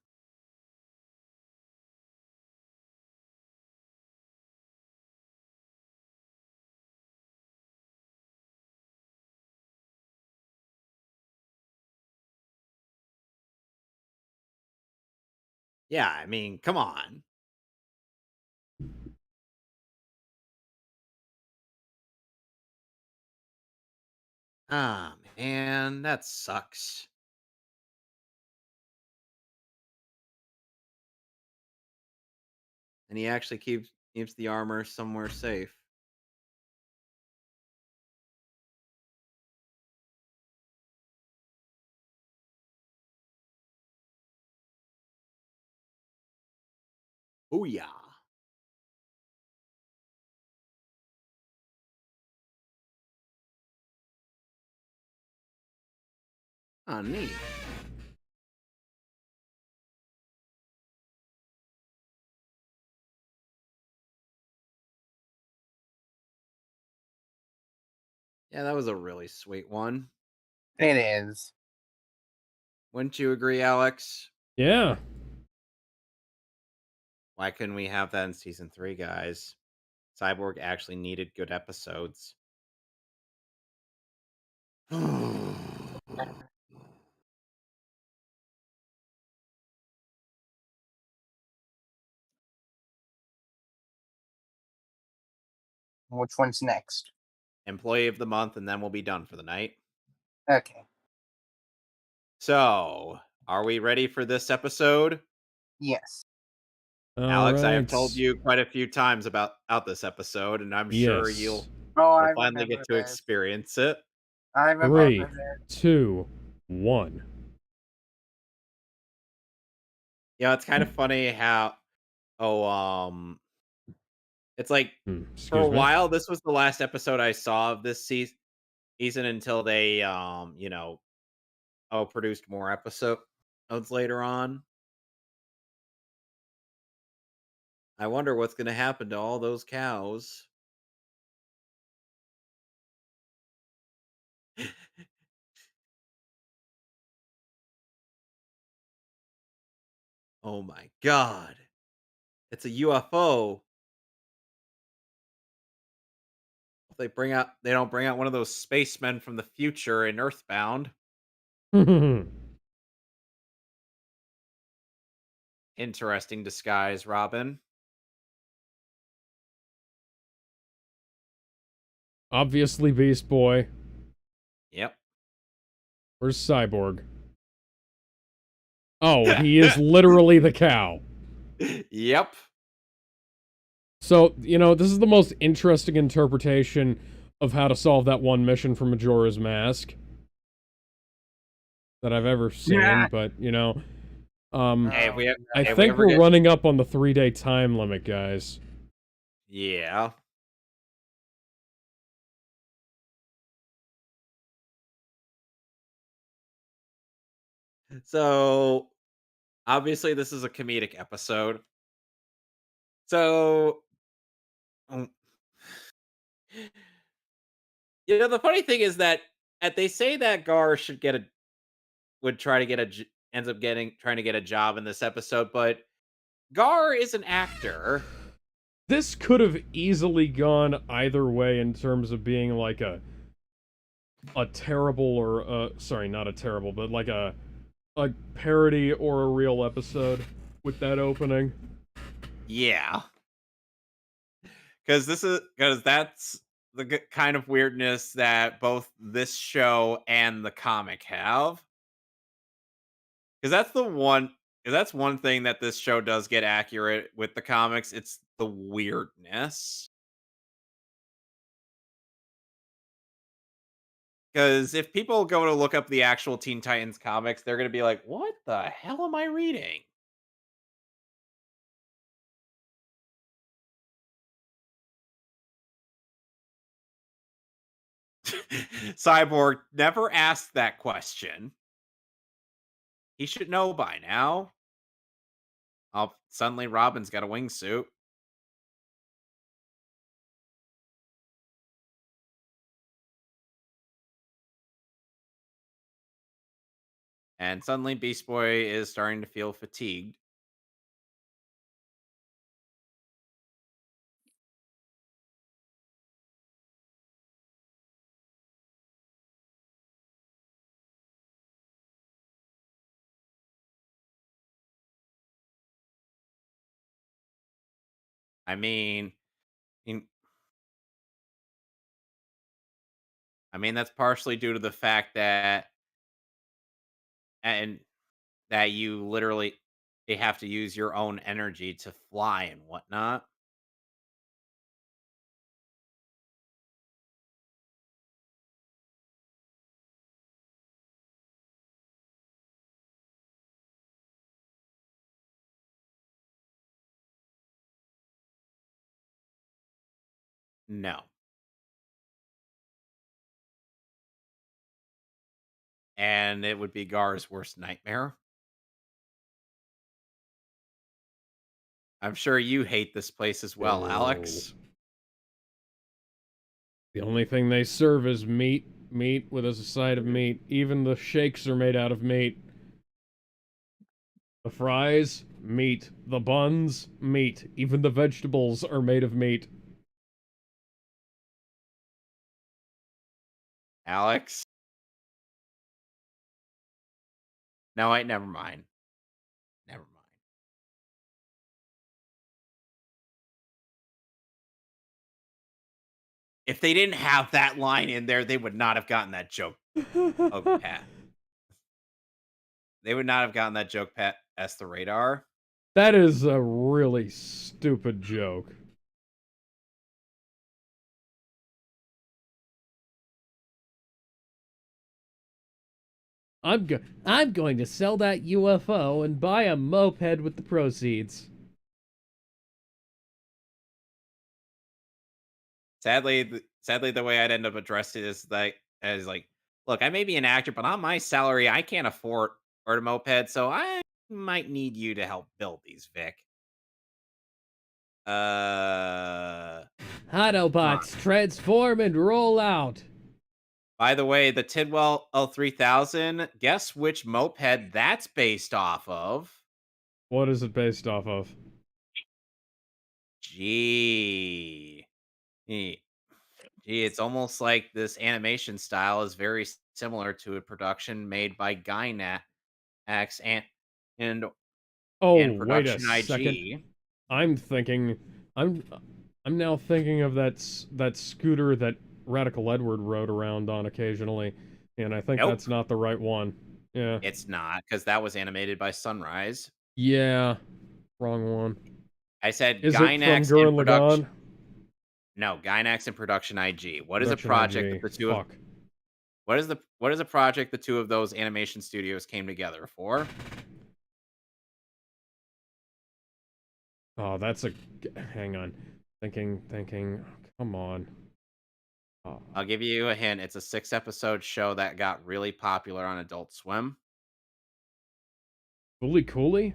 Yeah, I mean, come on. Ah, man, that sucks. And he actually keeps the armor somewhere safe. Booyah. Oh, neat. Yeah, that was a really sweet one. It is. Wouldn't you agree, Alex? Yeah. Why couldn't we have that in season 3, guys? Cyborg actually needed good episodes. Which one's next? Employee of the month, and then we'll be done for the night. Okay. So, are we ready for this episode? Yes. All Alex, I have right. told you quite a few times about this episode, and I'm sure Yes. Oh, I you'll finally remember get to this. experience it. I 3, remember this. 2, 1. Yeah, it's kind of funny how oh it's like for a Excuse me. while this was the last episode I saw of this season until they produced more episodes later on. I wonder what's going to happen to all those cows. Oh my god. It's a UFO. They don't bring out one of those spacemen from the future in Earthbound. Interesting disguise, Robin. Obviously Beast Boy. Yep. Where's Cyborg? Oh, he is literally the cow. Yep. So, this is the most interesting interpretation of how to solve that one mission for Majora's Mask that I've ever seen, Yeah. but, Hey, we have, I hey, we think ever we're get- running up on the 3-day time limit, guys. Yeah. So, obviously this is a comedic episode. So, um, the funny thing is that they say that Gar would try to get ends up trying to get a job in this episode, but Gar is an actor. This could have easily gone either way in terms of being like a terrible or sorry, not a terrible, but like a parody or a real episode with that opening. Yeah. Because that's the kind of weirdness that both this show and the comic have. Because that's one thing that this show does get accurate with the comics. It's the weirdness. Because if people go to look up the actual Teen Titans comics, they're going to be like, "What the hell am I reading?" Cyborg never asked that question. He should know by now. Oh, suddenly Robin's got a wingsuit. And suddenly Beast Boy is starting to feel fatigued. I mean, in- that's partially due to the fact that and that you literally they have to use your own energy to fly and whatnot. No. And it would be Gar's worst nightmare. I'm sure you hate this place as well, Oh. Alex. The only thing they serve is meat with a side of meat. Even the shakes are made out of meat. The fries, meat. The buns, meat. Even the vegetables are made of meat. Alex? No, wait, never mind. Never mind. If they didn't have that line in there, they would not have gotten that joke. Oh, Pat. They would not have gotten that joke past the radar. That is a really stupid joke. I'm going to sell that UFO and buy a moped with the proceeds. Sadly, the way I'd end up addressing it is like as like, look, I may be an actor, but on my salary, I can't afford a moped, so I might need you to help build these, Vic. Come on. Autobots, transform and roll out. By the way, the Tidwell L3000, guess which moped that's based off of? What is it based off of? Gee. Gee, it's almost like this animation style is very similar to a production made by Gynax and Oh, and wait a Production second. IG. I'm thinking, I'm, I'm now thinking of that scooter that Radical Edward rode around on occasionally, and I think Nope, that's not the right one. Yeah. it's not, because that was animated by Sunrise. Yeah. Wrong one. I said Is it from Gynax in Gurren production. Lagann? No, Gynax in Production IG. What is a Production project that IG. the two of Fuck. what is a project the two of those animation studios came together for? Oh, that's a. Hang on. Thinking. Come on. Oh, I'll give you a hint. It's a 6-episode show that got really popular on Adult Swim. Cooley Cooley?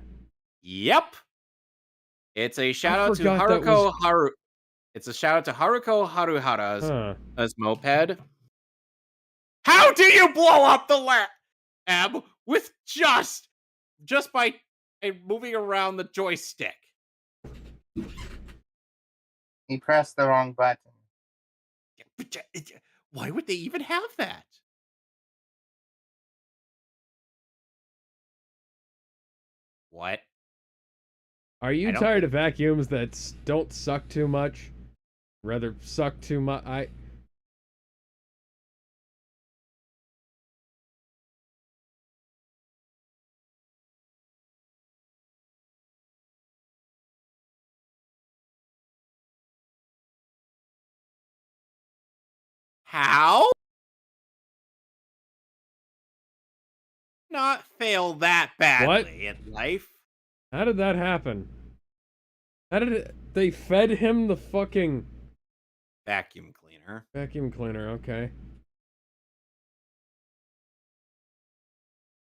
Yep. It's a I shout out to forgot that was. It's a shout out to Haruko Haruhara's Huh. as moped. How do you blow up the lab with just by moving around the joystick? He pressed the wrong button. Why would they even have that? What? Are you I don't tired think of vacuums that don't suck too much? Rather suck too much. how not fail that What? badly in life. How did that happen? How did they fed him the fucking Vacuum cleaner. vacuum cleaner? Okay.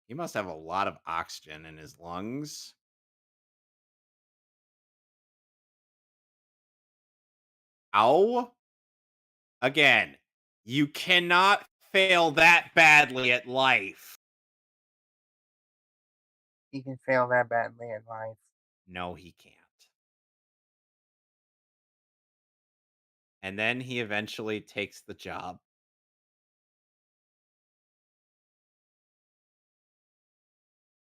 He must have a lot of oxygen in his lungs. Ow. Again, you cannot fail that badly at life. He can fail that badly in life. No, he can't. And then he eventually takes the job.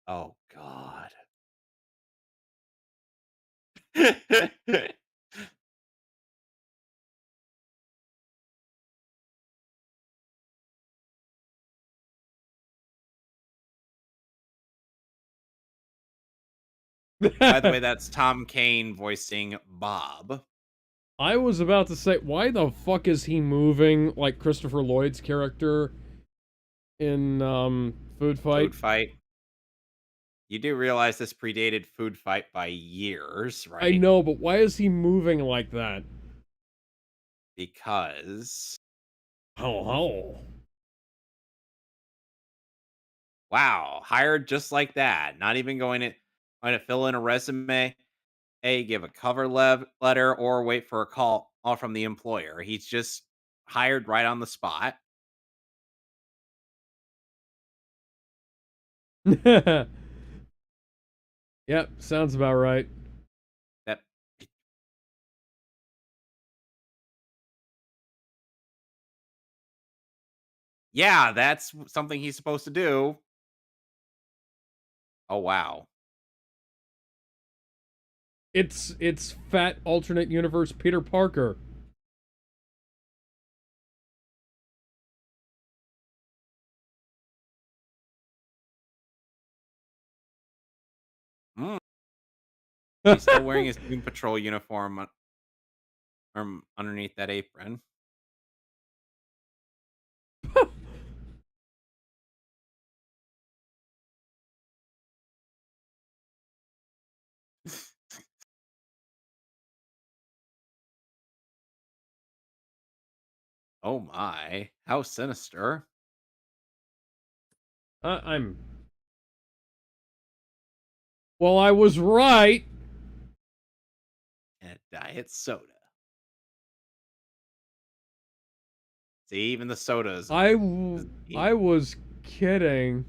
Oh, God. By the way, that's Tom Kane voicing Bob. I was about to say, why the fuck is he moving like Christopher Lloyd's character in Food Fight? Food Fight. You do realize this predated Food Fight by years, right? I know, but why is he moving like that? Because Oh. wow, hired just like that. Not even going to fill in a resume, hey, give a cover letter, or wait for a call from the employer. He's just hired right on the spot. Yep, sounds about right. That yeah, that's something he's supposed to do. Oh wow. It's fat alternate universe Peter Parker. Mm. He's still wearing his Doom Patrol uniform underneath that apron. Oh my, how sinister. I'm. Well, I was right. And a diet soda. See, even the sodas. I was kidding.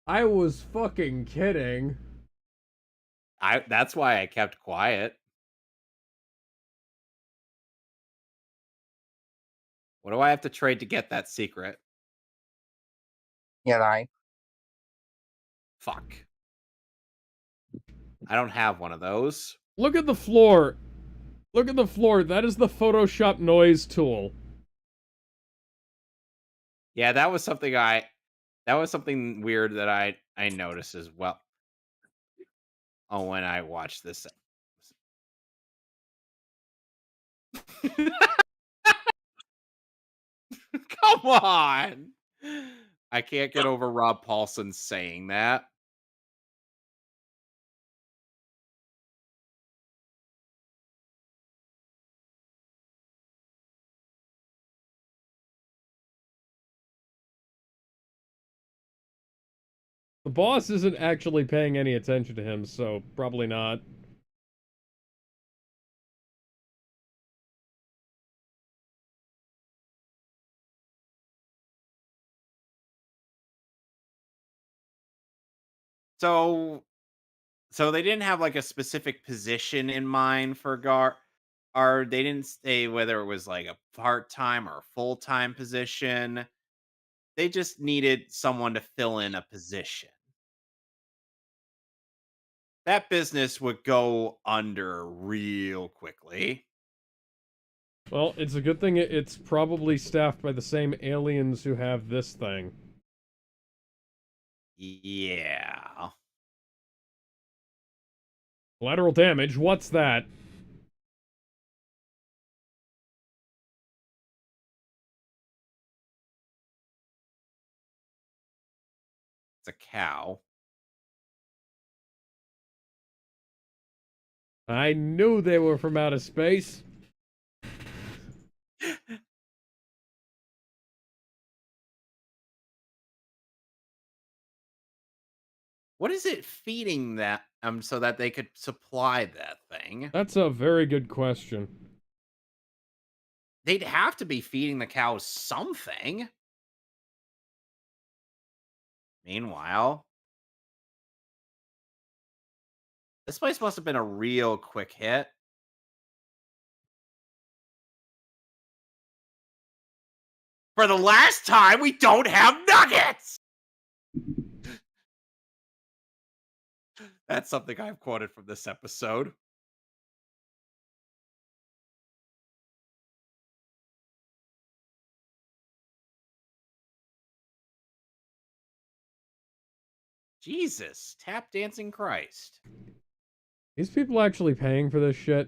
I was fucking kidding. That's why I kept quiet. What do I have to trade to get that secret? Yeah, I. Fuck. I don't have one of those. Look at the floor. Look at the floor. That is the Photoshop noise tool. Yeah, that was something weird that I noticed as well. Oh, when I watched this. Come on. I can't get over Rob Paulson saying that. The boss isn't actually paying any attention to him, so probably not. So so they didn't have like a specific position in mind for Gar, or they didn't say whether it was like a part-time or full-time position. They just needed someone to fill in a position. That business would go under real quickly. Well, it's a good thing it's probably staffed by the same aliens who have this thing. Yeah. Collateral damage, what's that? It's a cow. I knew they were from outer space. What is it feeding that so that they could supply that thing? That's a very good question. They'd have to be feeding the cows something. Meanwhile, this place must have been a real quick hit. For the last time, we don't have nuggets! That's something I've quoted from this episode. Jesus, tap dancing Christ. These people actually paying for this shit?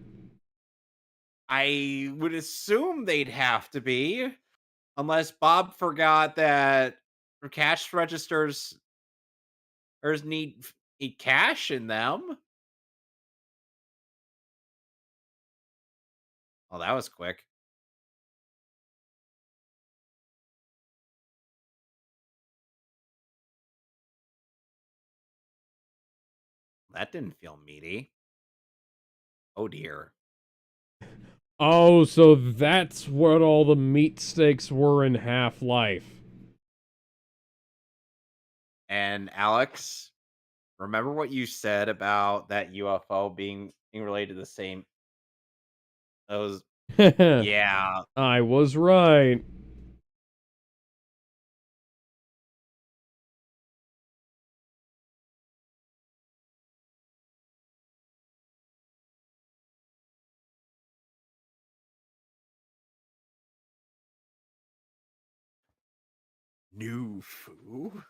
I would assume they'd have to be, unless Bob forgot that cash registers need cash in them. Oh, that was quick. That didn't feel meaty. Oh dear. Oh, so that's what all the meat steaks were in Half-Life. And Alex, remember what you said about that UFO being related to the same those yeah. I was right. New foo.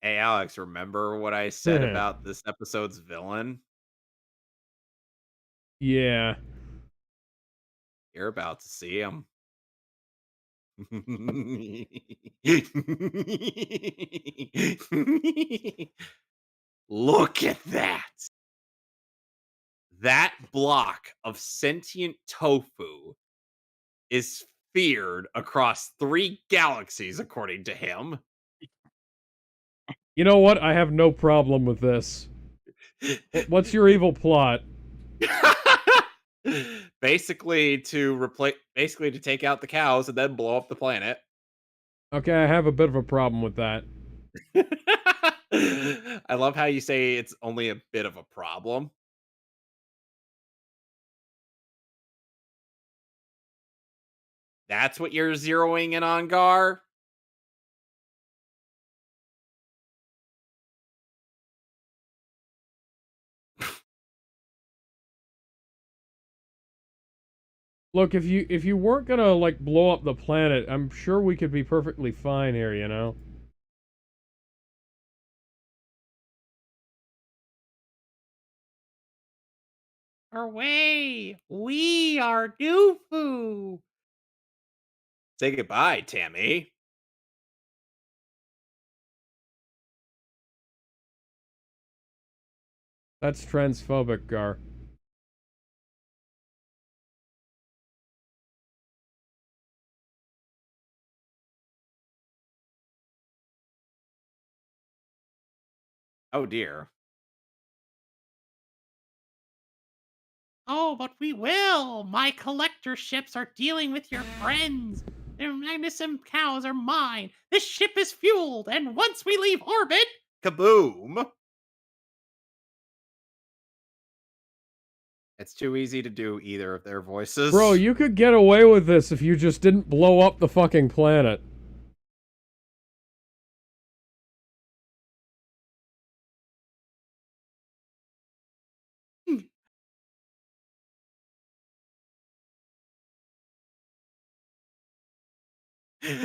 Hey Alex, remember what I said about this episode's villain? Yeah. You're about to see him. Look at that. That block of sentient tofu is feared across 3 galaxies, according to him. You know what? I have no problem with this. What's your evil plot? Basically to take out the cows and then blow up the planet. Okay, I have a bit of a problem with that. I love how you say it's only a bit of a problem. That's what you're zeroing in on, Gar? Look, if you weren't gonna like blow up the planet, I'm sure we could be perfectly fine here, you know? Away! We are Doofu! Say goodbye, Tammy. That's transphobic, Gar. Oh dear. Oh, but we will! My collector ships are dealing with your friends. Their magnificent cows are mine. This ship is fueled, and once we leave orbit... Kaboom! It's too easy to do either of their voices. Bro, you could get away with this if you just didn't blow up the fucking planet.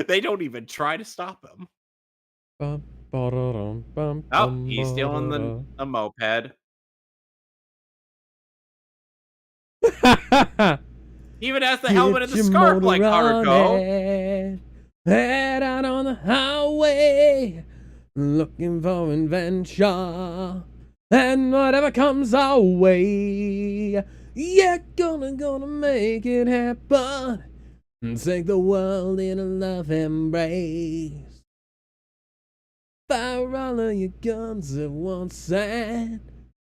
They don't even try to stop him. Bum, ba-da-dum, bum, Oh, bum, he's stealing ba-da-da. the moped. He even has the helmet and the Get your scarf like motor Haruko. running. Head out on the highway, looking for adventure, and whatever comes our way, yeah, gonna make it happen, and take the world in a love embrace. Fire all of your guns at once and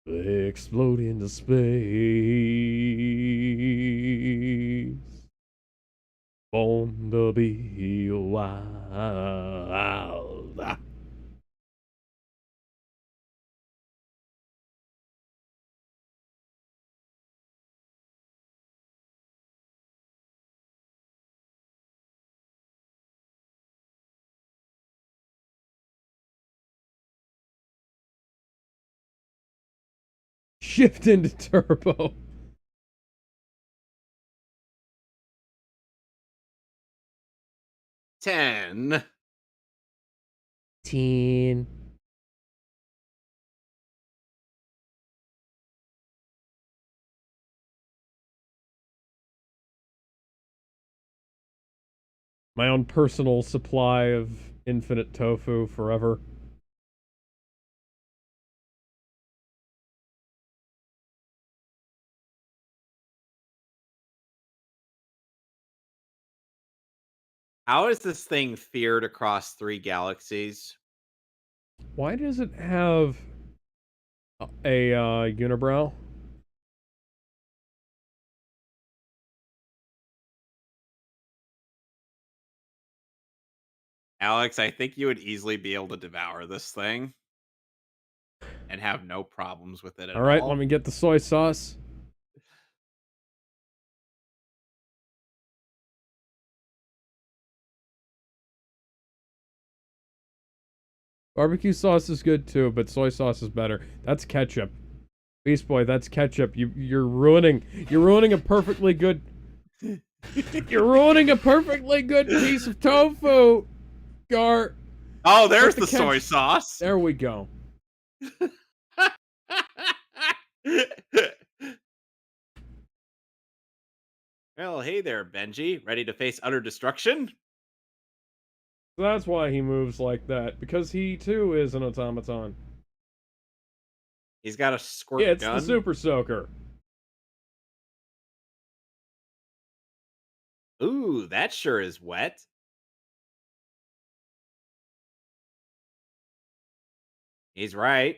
explode into space. Born to be wild. Shift into turbo. Ten. 10. My own personal supply of infinite tofu forever. How is this thing feared across 3 galaxies? Why does it have a unibrow? Alex, I think you would easily be able to devour this thing and have no problems with it at all. Alright, let me get the soy sauce. Barbecue sauce is good too, but soy sauce is better. That's ketchup. Beast Boy, that's ketchup. You're ruining a perfectly good You're ruining a perfectly good piece of tofu. Gar. Oh, there's the Put the soy sauce. There we go. Well, hey there, Benji. Ready to face utter destruction? That's why he moves like that, because he too is an automaton. He's got a squirt It's gun. the Super Soaker. Ooh, that sure is wet. He's right.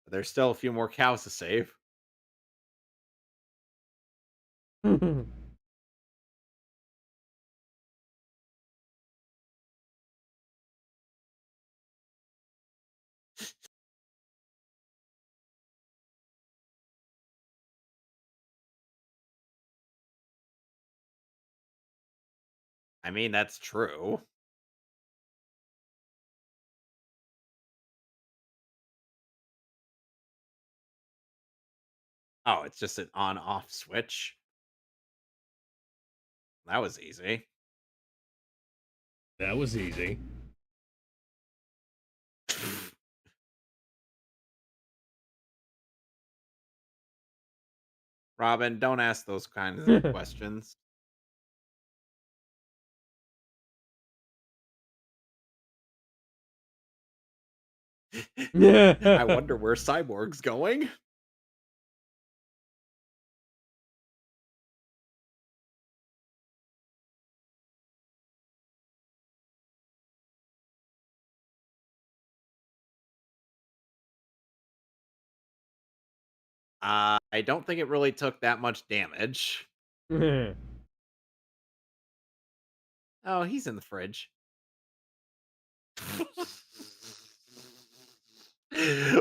There's still a few more cows to save. I mean, that's true. Oh, it's just an on-off switch. That was easy. That was easy. Robin, don't ask those kinds of questions. I wonder where Cyborg's going. I don't think it really took that much damage. Oh, he's in the fridge.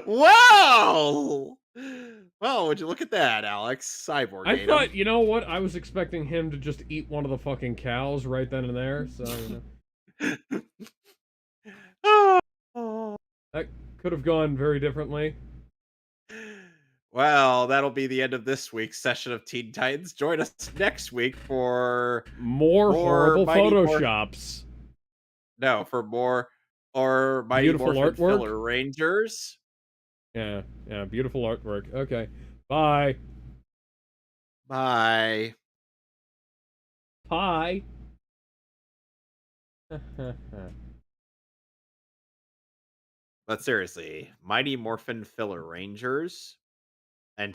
Wow! Well, would you look at that, Alex? Cyborg I ate thought, him. you know what? I was expecting him to just eat one of the fucking cows right then and there, so, you know. Oh. That could have gone very differently. Well, that'll be the end of this week's session of Teen Titans. Join us next week for More horrible photoshops. No, for more or Mighty Beautiful Morphin artwork. Filler Rangers. Yeah, beautiful artwork. Okay. Bye. Bye. Bye. But seriously, Mighty Morphin Filler Rangers.